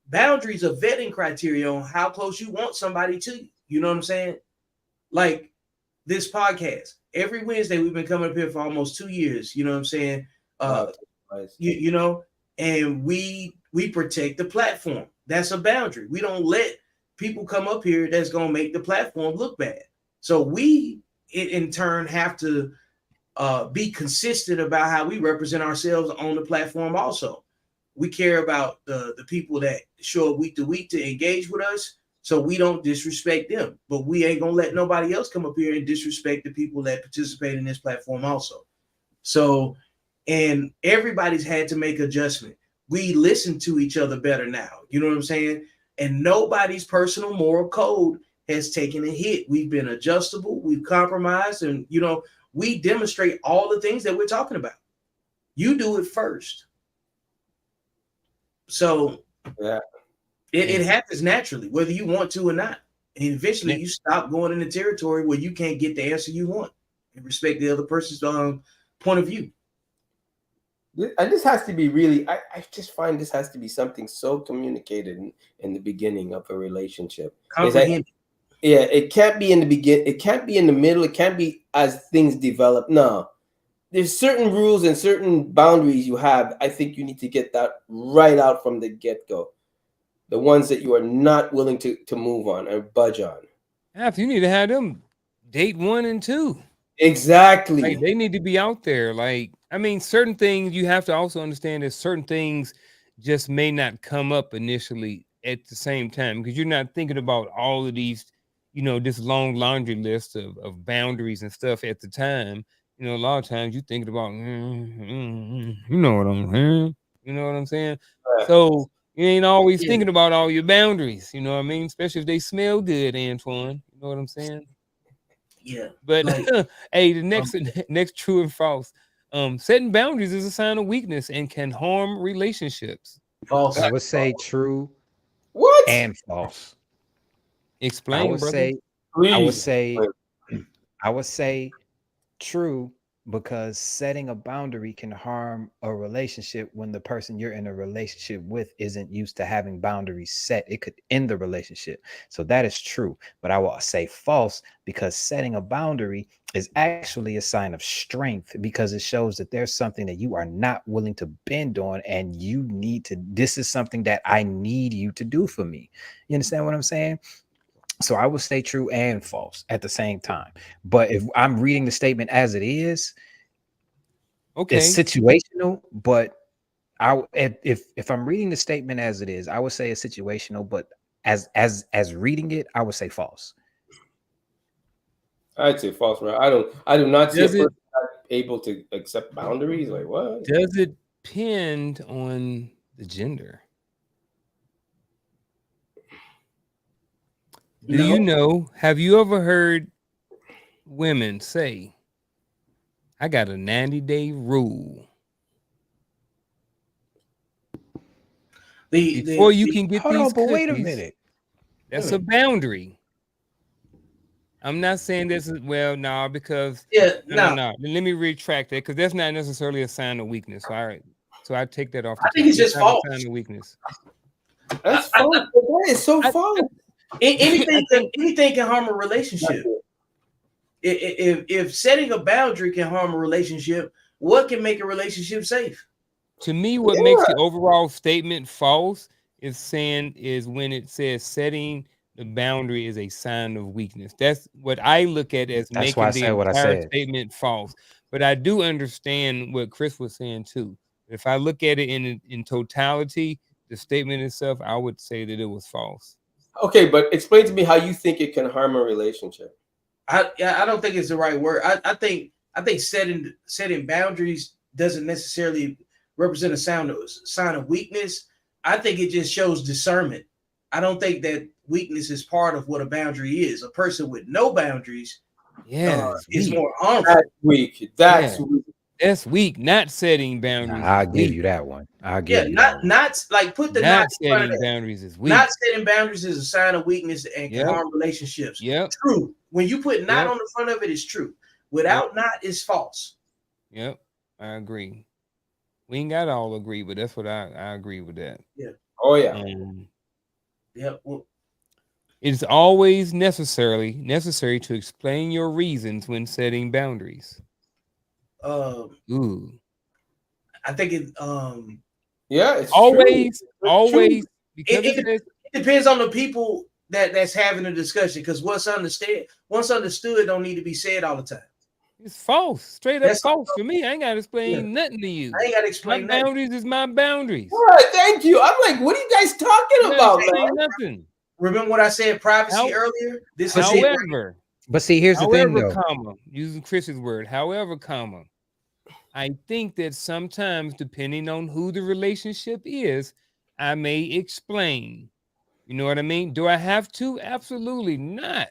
Boundaries are vetting criteria on how close you want somebody to you. You know what I'm saying? Like this podcast. Every Wednesday, we've been coming up here for almost 2 years. You know what I'm saying? And we protect the platform. That's a boundary. We don't let people come up here that's going to make the platform look bad. So we, in turn, have to be consistent about how we represent ourselves on the platform. Also, we care about the people that show up week to week to engage with us, so we don't disrespect them. But we ain't gonna let nobody else come up here and disrespect the people that participate in this platform also. So, and everybody's had to make adjustment. we listen to each other better now. You know what I'm saying? And nobody's personal moral code has taken a hit. We've been adjustable, we've compromised, and we demonstrate all the things that we're talking about. You do it first. So Yeah. it happens naturally, whether you want to or not. And eventually you stop going into territory where you can't get the answer you want and respect the other person's point of view. And this has to be really, I just find this has to be something so communicated in the beginning of a relationship. Comprehend. Yeah, it can't be in the beginning. It can't be in the middle. It can't be as things develop. No, there's certain rules and certain boundaries you have. I think you need to get that right out from the get-go. The ones that you are not willing to move on or budge on. After you need to have them date 1 and 2. Exactly. Like, they need to be out there. Like, I mean, certain things you have to also understand that certain things just may not come up initially at the same time, because you're not thinking about all of these, this long laundry list of boundaries and stuff at the time. A lot of times you're thinking about, you know what I'm saying? You know what I'm saying? So you ain't always thinking about all your boundaries. You know what I mean? Especially if they smell good, Antoine. You know what I'm saying? Yeah. But hey, the next true and false. Setting boundaries is a sign of weakness and can harm relationships. False. I would say true. What? And false. Explain, brother. I would say true, because setting a boundary can harm a relationship when the person you're in a relationship with isn't used to having boundaries set. It could end the relationship. So that is true. But I will say false, because setting a boundary is actually a sign of strength, because it shows that there's something that you are not willing to bend on, and this is something that I need you to do for me. You understand what I'm saying? So I would say true and false at the same time. But if I'm reading the statement as it is, okay, it's situational. But if I'm reading the statement as it is, I would say it's situational. But as reading it, I would say false. I'd say false, man. I do not see a person able to accept boundaries. Like, what? Does it depend on the gender? Do you know, have you ever heard women say, I got a 90-day rule? Before you can get these cookies, wait a minute. That's a boundary. I'm not saying this is, because no. Let me retract that, because that's not necessarily a sign of weakness. All right. So I take that off. I think it's just false. A sign of weakness. That's false. That is so false. Anything can harm a relationship. If setting a boundary can harm a relationship, what can make a relationship safe? To me, what makes the overall statement false is when it says setting the boundary is a sign of weakness. That's what I look at as making the entire statement false. But I do understand what Chris was saying too. If I look at it in totality, the statement itself, I would say that it was false. Okay, but explain to me how you think it can harm a relationship. I don't think it's the right word. I think setting boundaries doesn't necessarily represent a sign of weakness. I think it just shows discernment. I don't think that weakness is part of what a boundary is. A person with no boundaries is more harmful. That's weak. That's weak. Not setting boundaries. I'll give you that one. Not like put the not setting boundaries is weak. Not setting boundaries is a sign of weakness and can harm relationships. True. When you put not on the front of it, it's true. Without not, it's false. Yep, I agree. We ain't got to all agree, but that's what I agree with that. Yeah. Oh yeah. Well, it's always necessary to explain your reasons when setting boundaries. I think it. It's always true. Because it depends on the people that's having a discussion. Because what's understood don't need to be said all the time. It's false, straight up false for me. I ain't got to explain nothing to you. I ain't got to explain my boundaries is my boundaries. All right, thank you. I'm like, what are you guys talking about, man? Nothing. Remember what I said, privacy earlier? This is however. But see, here's the thing, though. Comma, using Chris's word, however, comma, I think that sometimes, depending on who the relationship is, I may explain. You know what I mean? Do I have to? Absolutely not.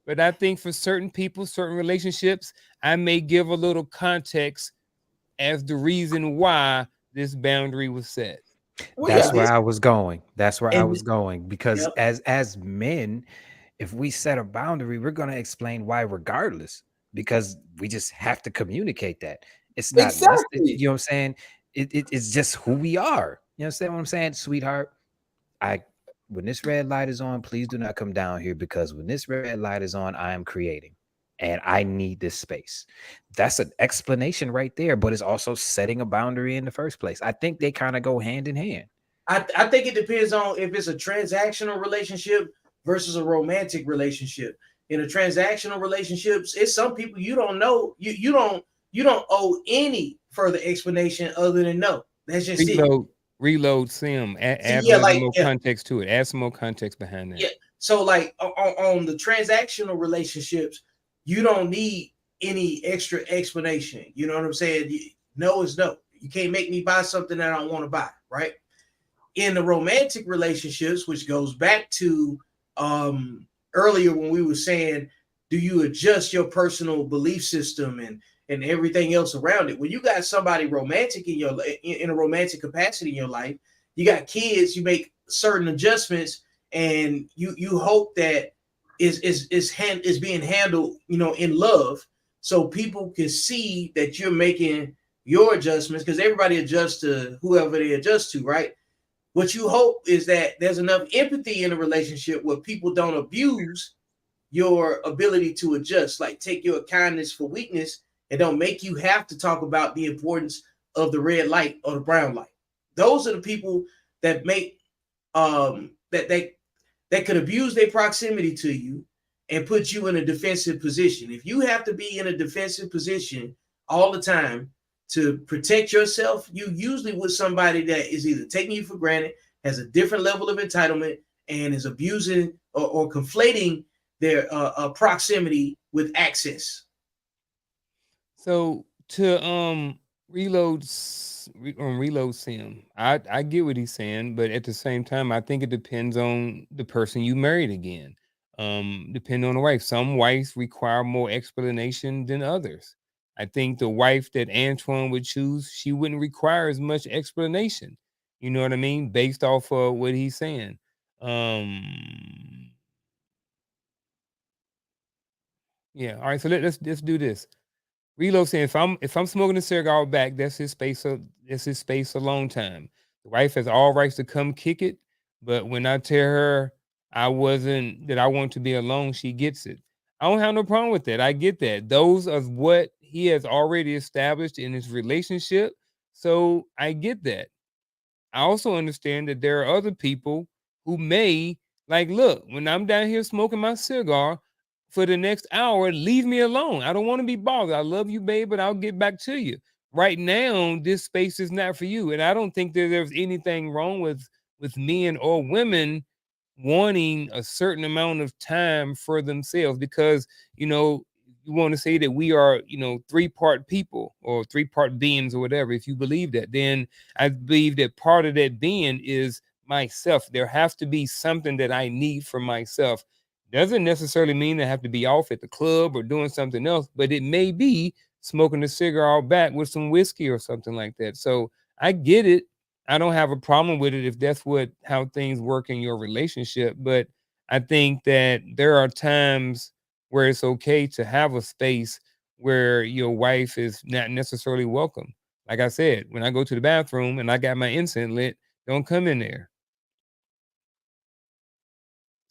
But I think for certain people, certain relationships, I may give a little context as the reason why this boundary was set. Well, yeah, That's where I was going. That's where I And was going because yep, as men, if we set a boundary, we're going to explain why regardless because we just have to communicate that. It's not listed, exactly. you know what I'm saying? It's just who we are. You understand what I'm saying, sweetheart? I when this red light is on, please do not come down here because when this red light is on, I am creating and I need this space. That's an explanation right there, but it's also setting a boundary in the first place. I think they kind of go hand in hand. I think it depends on if it's a transactional relationship versus a romantic relationship. In a transactional relationships, it's some people you don't know. You don't owe any further explanation other than no. That's just it. Reload sim. See, Add a yeah, little bit like more yeah, context to it. Add some more context behind that. yeah. So like on the transactional relationships, you don't need any extra explanation. You know what I'm saying? No is no. You can't make me buy something that I don't want to buy, right? In the romantic relationships, which goes back to earlier when we were saying, do you adjust your personal belief system and everything else around it? When you got somebody romantic in a romantic capacity in your life, you got kids, you make certain adjustments, and you hope that is being handled, in love, so people can see that you're making your adjustments because everybody adjusts to whoever they adjust to, right? What you hope is that there's enough empathy in a relationship where people don't abuse your ability to adjust, like take your kindness for weakness and don't make you have to talk about the importance of the red light or the brown light. Those are the people that make that could abuse their proximity to you and put you in a defensive position. If you have to be in a defensive position all the time to protect yourself, you usually with somebody that is either taking you for granted, has a different level of entitlement, and is abusing or conflating their proximity with access. So to reload sim, I get what he's saying, but at the same time, I think it depends on the person you married again. Depending on the wife. Some wives require more explanation than others. I think the wife that Antoine would choose, she wouldn't require as much explanation. You know what I mean? Based off of what he's saying. Um, yeah. All right. So let's do this. Reload saying if I'm smoking a cigar out back, that's his space. That's his space alone time. The wife has all rights to come kick it, but when I tell her I want to be alone, she gets it. I don't have no problem with that. I get that. Those are what he has already established in his relationship. So I get that. I also understand that there are other people who may like, look, when I'm down here smoking my cigar for the next hour, leave me alone. I don't want to be bothered. I love you, babe, but I'll get back to you. Right now, this space is not for you. And I don't think that there's anything wrong with men or women wanting a certain amount of time for themselves because, you want to say that we are, three-part people or three-part beings or whatever. If you believe that, then I believe that part of that being is myself. There has to be something that I need for myself. Doesn't necessarily mean I have to be off at the club or doing something else, but it may be smoking a cigar out back with some whiskey or something like that. So I get it. I don't have a problem with it if that's how things work in your relationship. But I think that there are times where it's okay to have a space where your wife is not necessarily welcome. Like I said, when I go to the bathroom and I got my incense lit, don't come in there.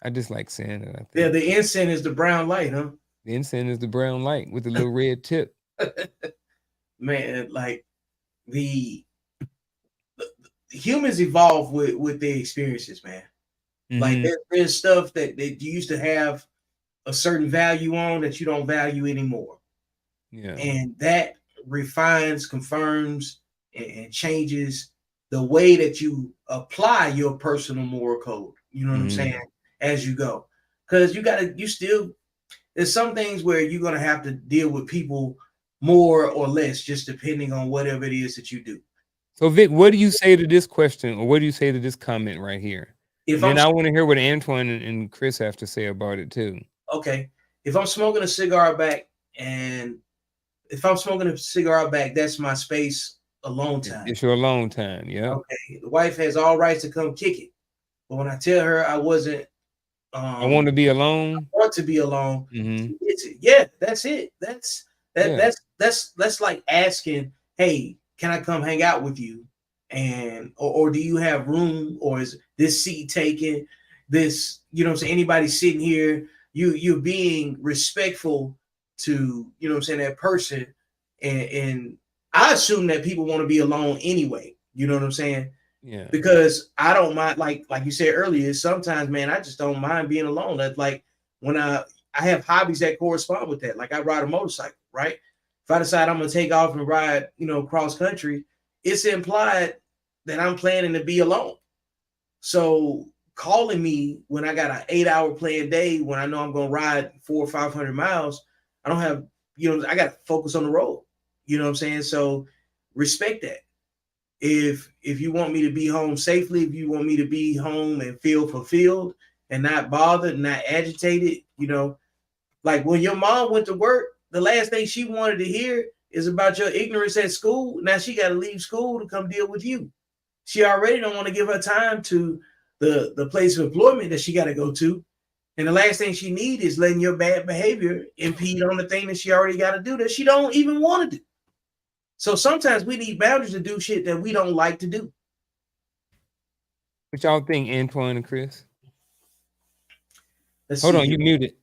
I just like saying it, I Yeah, think. the incense is the brown light, huh? The incense is the brown light with the little red tip. Man, like the, the humans evolve with their experiences, man. Like Mhm. there's stuff that you used to have a certain value on that you don't value anymore. Yeah. And that refines, confirms, and changes the way that you apply your personal moral code. You know what I'm saying? Mhm. As you go. Because you still, there's some things where you're going to have to deal with people more or less, just depending on whatever it is that you do. So Vic, what do you say to this question, or what do you say to this comment right here? If And then I'm I want to hear what Antoine and Chris have to say about it too. okay, if I'm smoking a cigar back, and if I'm smoking a cigar back, that's my space alone time. It's your alone time, yeah. Okay, the wife has all rights to come kick it, but when I tell her I wasn't, I want to be alone. want to be alone, Mm-hmm. she gets it. Yeah, that's it. Yeah. That's like asking, hey, can I come hang out with you? And or do you have room, or is this seat taken? This, you know what I'm saying, anybody sitting here, you're being respectful to, you know what I'm saying, that person. And I assume that people want to be alone anyway. You know what I'm saying? Yeah. Because I don't mind, like you said earlier, sometimes, man, I just don't mind being alone. That's like when I have hobbies that correspond with that. Like I ride a motorcycle, right? If I decide I'm gonna take off and ride, you know, cross country, it's implied that I'm planning to be alone. So calling me when I got an 8-hour planned day, when I know I'm gonna ride 400 or 500 miles, I don't have, you know, I got to focus on the road. You know what I'm saying? So respect that. If you want me to be home safely, if you want me to be home and feel fulfilled and not bothered, not agitated, you know, like when your mom went to work, the last thing she wanted to hear is about your ignorance at school. Now she got to leave school to come deal with you. She already don't want to give her time to the place of employment that she got to go to. And the last thing she needs is letting your bad behavior impede on the thing that she already got to do that she don't even want to do. So sometimes we need boundaries to do shit that we don't like to do. What y'all think, Antoine and Chris? Let's Hold see on, you here. muted.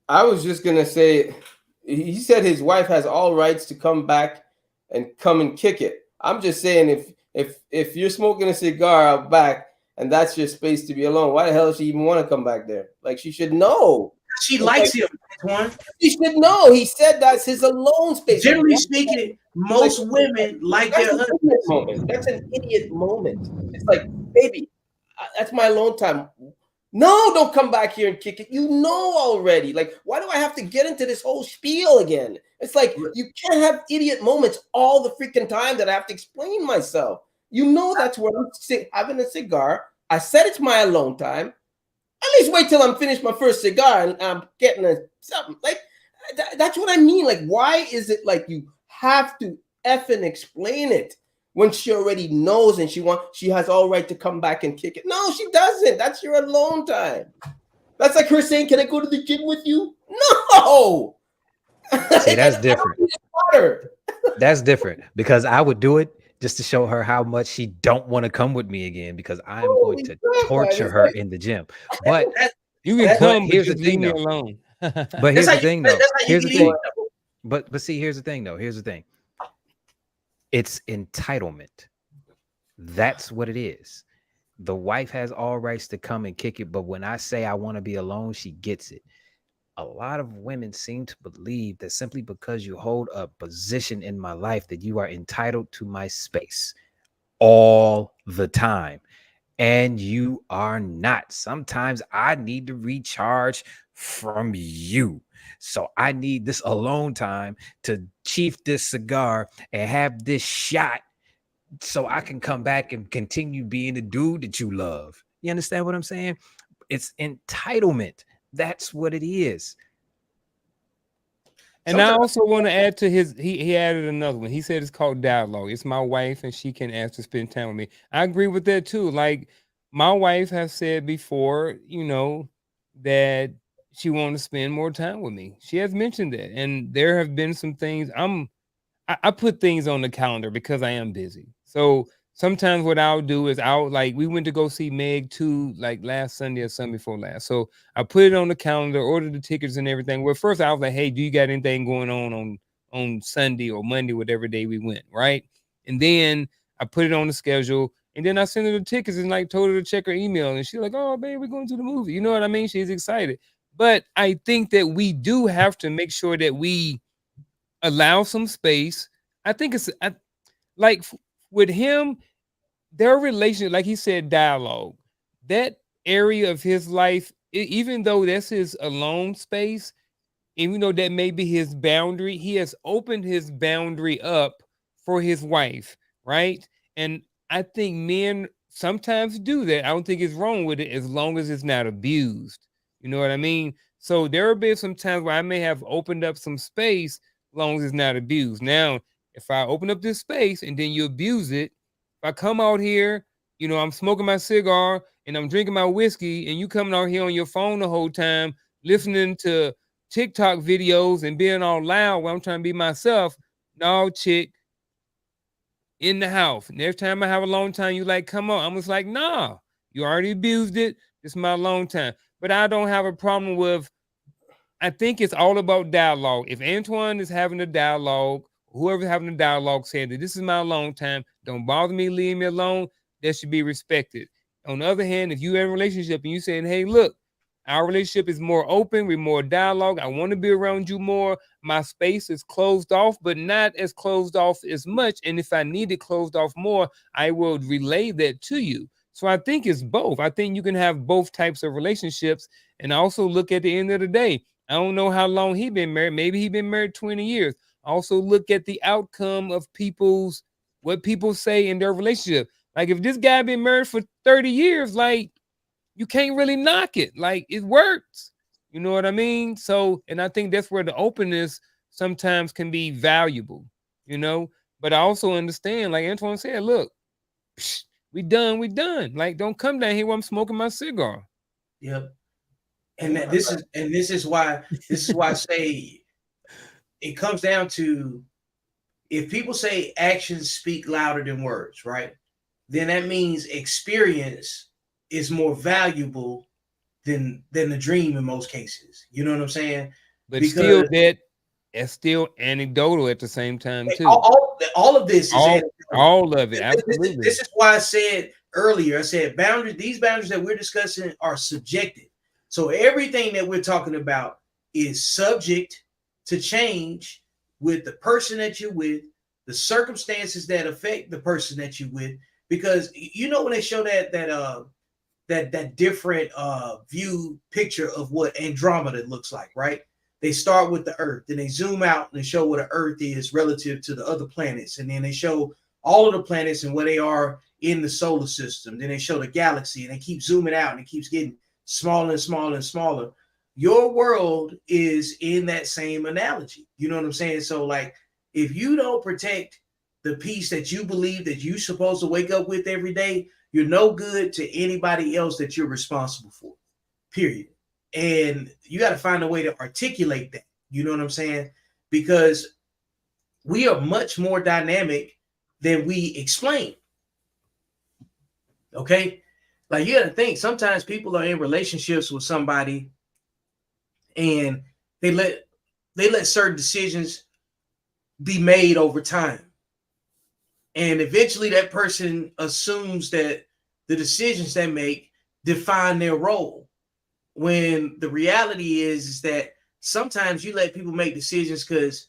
I was just gonna say, he said his wife has all rights to come back and come and kick it. I'm just saying, if you're smoking a cigar out back and that's your space to be alone, why the hell does she even want to come back there? Like, she should know. She likes him, Antoine. She should know. He said that's his alone space. Generally speaking, most women like their That's an husband. idiot moment. That's an idiot moment. It's like, baby, that's my alone time. No, don't come back here and kick it. You know already. Like, why do I have to get into this whole spiel again? It's like, you can't have idiot moments all the freaking time that I have to explain myself. You know that's where I'm having a cigar. I said it's my alone time. At least wait till I'm finished my first cigar and I'm getting something. Like, that's what I mean. Like, why is it like you have to effing explain it when she already knows and she has all right to come back and kick it? No, she doesn't. That's your alone time. That's like her saying, "Can I go to the gym with you?" No. See, that's different. That's different because I would do it just to show her how much she don't want to come with me again because I'm going to torture her in the gym. But you can come, but here's just the leave thing, me though. alone. But here's the thing, though. Here's the thing. But see, here's the thing, though. Here's the thing. It's entitlement. That's what it is. The wife has all rights to come and kick it, but when I say I want to be alone, she gets it. A lot of women seem to believe that simply because you hold a position in my life that you are entitled to my space all the time. And you are not. Sometimes I need to recharge from you. So I need this alone time to chief this cigar and have this shot so I can come back and continue being the dude that you love. You understand what I'm saying? It's entitlement. That's what it is. And I also want to add to his, he added another one. He said it's called dialogue. It's my wife and she can ask to spend time with me. I agree with that too. Like my wife has said before, you know, that she wants to spend more time with me. She has mentioned that. And there have been some things I put things on the calendar because I am busy. So sometimes what I'll do is we went to go see Meg 2 like last Sunday or Sunday before last. So I put it on the calendar, ordered the tickets and everything. Well, first I was like, hey, do you got anything going on Sunday or Monday, whatever day we went, right? And then I put it on the schedule and then I sent her the tickets and like told her to check her email. And she's like, oh, babe, we're going to the movie. You know what I mean? She's excited. But I think that we do have to make sure that we allow some space. I think it's like with him, their relationship, like he said, dialogue, that area of his life, even though that's his alone space, And you know that may be his boundary. He has opened his boundary up for his wife, right? And I think men sometimes do that. I don't think it's wrong with it as long as it's not abused. You know what I mean? So there have been some times where I may have opened up some space as long as it's not abused. Now, if I open up this space and then you abuse it, if I come out here, you know, I'm smoking my cigar and I'm drinking my whiskey, and you coming out here on your phone the whole time, listening to TikTok videos and being all loud while I'm trying to be myself. No, chick, in the house. And every time I have a long time, you like, come on. I'm just like, nah, you already abused it. This is my long time. But I don't have a problem with, I think it's all about dialogue. If Antoine is having a dialogue, whoever's having a dialogue saying that this is my long time, don't bother me, leave me alone, that should be respected. On the other hand, if you have a relationship and you saying, hey, look, our relationship is more open, we're more dialogue, I want to be around you more, my space is closed off, but not as closed off as much. And if I need it closed off more, I will relay that to you. So I think it's both. I think you can have both types of relationships. And also look at the end of the day, I don't know how long he been married. Maybe he been married 20 years. Also look at the outcome of what people say in their relationship. Like if this guy been married for 30 years, like you can't really knock it. Like it works. You know what I mean? So, and I think that's where the openness sometimes can be valuable, you know? But I also understand, like Antoine said, look, we done. Like, don't come down here while I'm smoking my cigar. Yep. And this is why I say it comes down to, if people say actions speak louder than words, right? Then that means experience is more valuable than the dream in most cases. You know what I'm saying? But Because still, that's still anecdotal at the same time too. All of this is all of it. Absolutely. This is why I said earlier, I said these boundaries that we're discussing are subjective. So everything that we're talking about is subject to change with the person that you're with, the circumstances that affect the person that you're with. Because you know when they show that different view picture of what Andromeda looks like, right? They start with the Earth, then they zoom out and they show what the Earth is relative to the other planets, and then they show all of the planets and where they are in the solar system. Then they show the galaxy, and they keep zooming out, and it keeps getting smaller and smaller and smaller. Your world is in that same analogy. You know what I'm saying? So, like, if you don't protect the peace that you believe that you're supposed to wake up with every day, you're no good to anybody else that you're responsible for, period. And you got to find a way to articulate that. You know what I'm saying? Because we are much more dynamic than we explain. Okay? Like, you got to think, sometimes people are in relationships with somebody and they let certain decisions be made over time. And eventually that person assumes that the decisions they make define their role. When the reality is that sometimes you let people make decisions because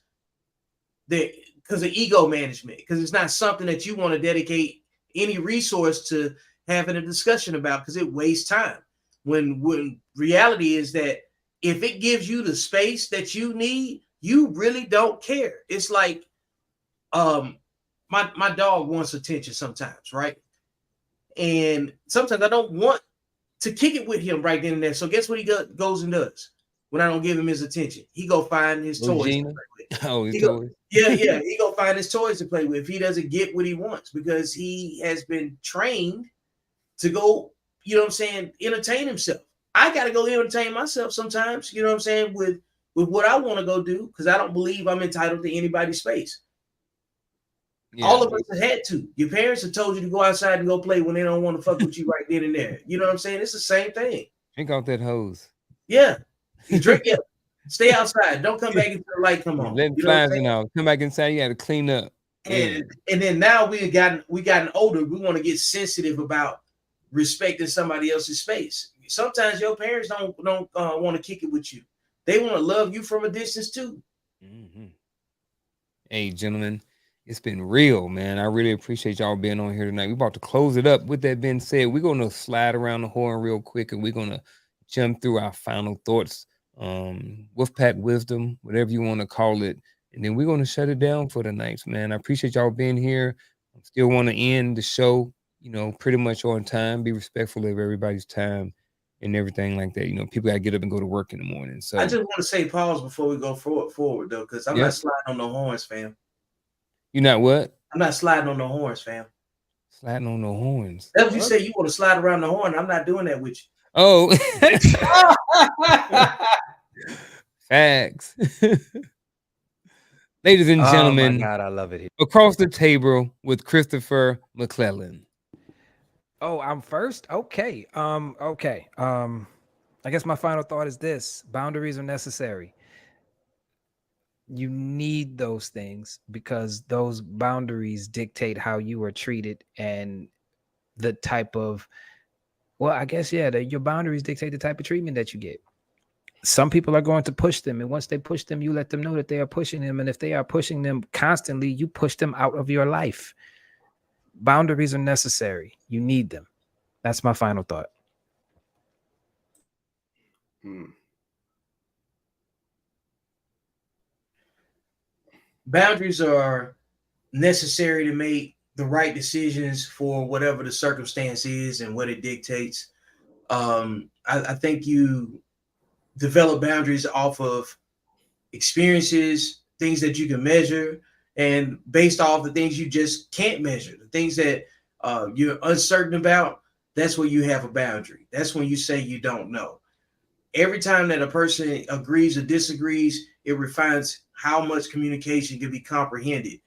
of ego management, because it's not something that you want to dedicate any resource to having a discussion about, because it wastes time. When reality is that if it gives you the space that you need, you really don't care. It's like my dog wants attention sometimes, right? And sometimes I don't want to kick it with him right then and there. So guess what he goes and does when I don't give him his attention? He go find his toys to play with. Oh, his toys. Yeah. He go find his toys to play with if he doesn't get what he wants, because he has been trained to go, you know what I'm saying, entertain himself. I got to go entertain myself sometimes, you know what I'm saying, with what I want to go do, because I don't believe I'm entitled to anybody's space. Yeah. All of us have had to. Your parents have told you to go outside and go play when they don't want to fuck with you right then and there. You know what I'm saying? It's the same thing. Drink out that hose. Yeah. You drink it. Stay outside. Don't come back until the light come on. Let flies in out. Come back inside. You got to clean up. And then now we gotten older. We want to get sensitive about respecting somebody else's space. Sometimes your parents don't want to kick it with you. They want to love you from a distance too. Mm-hmm. Hey, gentlemen. It's been real, man. I really appreciate y'all being on here tonight. We're about to close it up. With that being said, we're going to slide around the horn real quick, and we're going to jump through our final thoughts Wolfpack wisdom, whatever you want to call it. And then we're going to shut it down for the night, man. I appreciate y'all being here. I still want to end the show, pretty much on time, be respectful of everybody's time and everything like that. People got to get up and go to work in the morning. So I just want to say pause before we go forward though, because I'm not sliding on no horns, fam. You're not what? I'm not sliding on no horns, fam. Sliding on no horns. That's what you say. You want to slide around the horn. I'm not doing that with you. Oh. Facts. Ladies and gentlemen, oh my God, I love it here. Across the table with Christopher McClellan. Oh, I'm first? Okay. Okay. I guess my final thought is this: boundaries are necessary. You need those things because those boundaries dictate how you are treated and the type of, well, I guess, your boundaries dictate the type of treatment that you get. Some people are going to push them, and once they push them, you let them know that they are pushing them. And if they are pushing them constantly, you push them out of your life. Boundaries are necessary. You need them. That's my final thought. Boundaries are necessary to make the right decisions for whatever the circumstance is and what it dictates. I think you develop boundaries off of experiences, things that you can measure, and based off the things you just can't measure, the things that you're uncertain about. That's where you have a boundary. That's when you say you don't know. Every time that a person agrees or disagrees, it refines how much communication can be comprehended.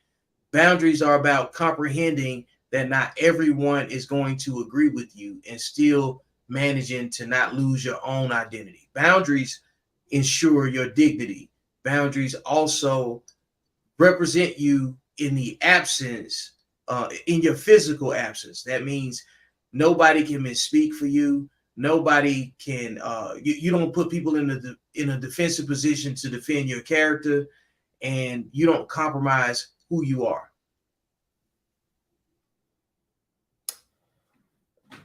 Boundaries are about comprehending that not everyone is going to agree with you and still managing to not lose your own identity. Boundaries ensure your dignity. Boundaries also represent you in the absence, in your physical absence. That means nobody can misspeak for you. Nobody can. You don't put people in a defensive position to defend your character, and you don't compromise who you are.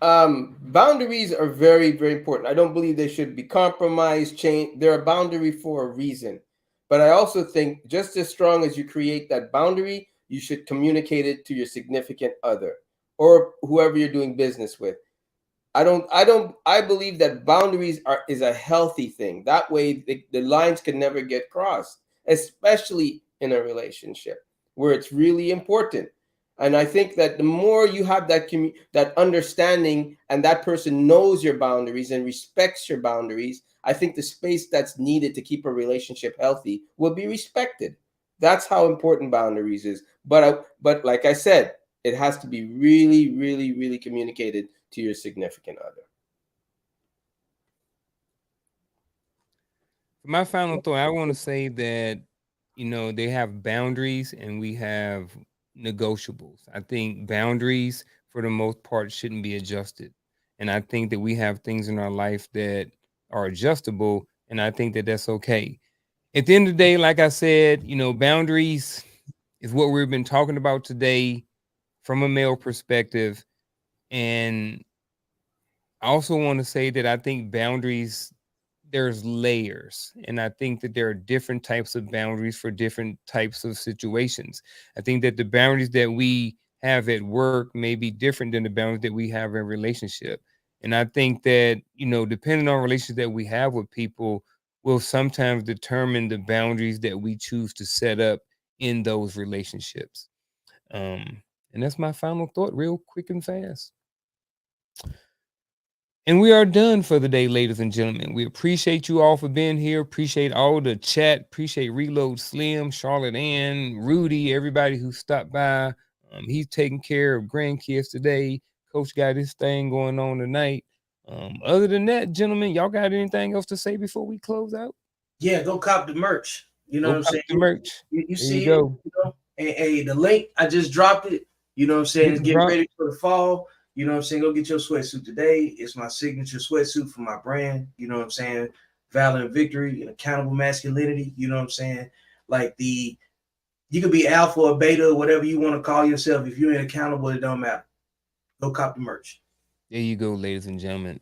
Boundaries are very, very important. I don't believe they should be compromised, changed. They're a boundary for a reason. But I also think just as strong as you create that boundary, you should communicate it to your significant other or whoever you're doing business with. I believe that boundaries is a healthy thing. That way the lines can never get crossed, especially in a relationship where it's really important. And I think that the more you have that understanding and that person knows your boundaries and respects your boundaries, I think the space that's needed to keep a relationship healthy will be respected. That's how important boundaries is. But like I said, it has to be really, really, really communicated to your significant other. For my final thought, I want to say that, they have boundaries and we have negotiables. I think boundaries, for the most part, shouldn't be adjusted. And I think that we have things in our life that are adjustable. And I think that that's okay. At the end of the day, like I said, boundaries is what we've been talking about today from a male perspective. And I also want to say that I think boundaries, there's layers. And I think that there are different types of boundaries for different types of situations. I think that the boundaries that we have at work may be different than the boundaries that we have in relationship. And I think that, depending on relations that we have with people, will sometimes determine the boundaries that we choose to set up in those relationships. And that's my final thought, real quick and fast. And we are done for the day, ladies and gentlemen. We appreciate you all for being here. Appreciate all the chat. Appreciate Reload Slim, Charlotte Ann, Rudy, everybody who stopped by. He's taking care of grandkids today. Coach got his thing going on tonight. Other than that, gentlemen, y'all got anything else to say before we close out? Yeah, go cop the merch. You know what I'm saying? The merch. You see it, Hey, the link, I just dropped it. You know what I'm saying? It's getting ready for the fall. You know what I'm saying? Go get your sweatsuit today. It's my signature sweatsuit for my brand. You know what I'm saying? Valor and victory and accountable masculinity. You know what I'm saying? Like you could be alpha or beta, or whatever you want to call yourself. If you ain't accountable, it don't matter. Go cop the merch. There you go, ladies and gentlemen.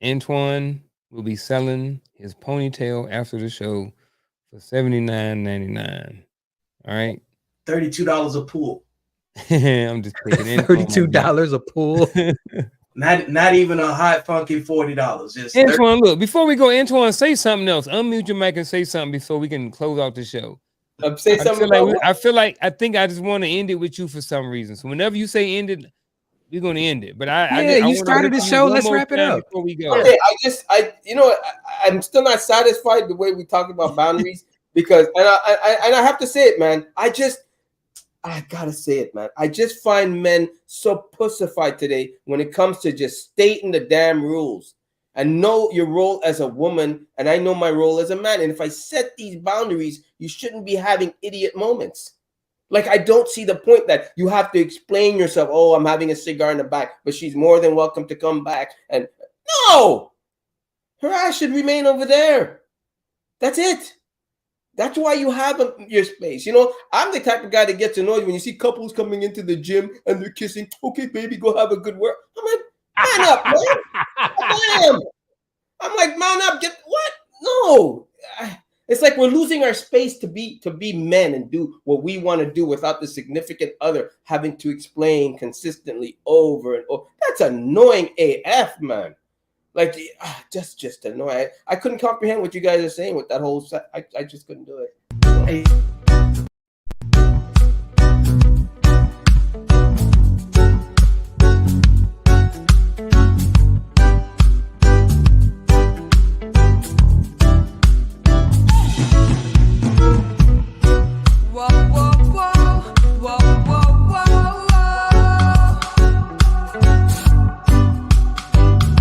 Antoine, will be selling his ponytail after the show for $79.99. All right. $32 a pool. I'm just taking $32 a pool. Not even a hot funky $40. Just Antoine, look, before we go, Antoine, say something else. Unmute your mic and say something before we can close out the show. Say something. I think I just want to end it with you for some reason. So whenever you say end it, we're going to end it. But I you started the show. Let's wrap it up before we go. Okay, I'm still not satisfied the way we talk about boundaries because, and I have to say it, man. I gotta say it, man. I just find men so pussified today when it comes to just stating the damn rules and know your role as a woman, and I know my role as a man. And if I set these boundaries, you shouldn't be having idiot moments. Like, I don't see the point that you have to explain yourself. Oh, I'm having a cigar in the back, but she's more than welcome to come back. And no, her ass should remain over there. That's it. That's why you have your space. You know, I'm the type of guy that gets annoyed when you see couples coming into the gym and they're kissing. Okay, baby, go have a good work. I'm like, man up, man. I'm like, man up. Get what? No. It's like we're losing our space to be men and do what we want to do without the significant other having to explain consistently over and over. That's annoying AF, man. Like, just annoying. I couldn't comprehend what you guys are saying with that whole set. I just couldn't do it. Hey,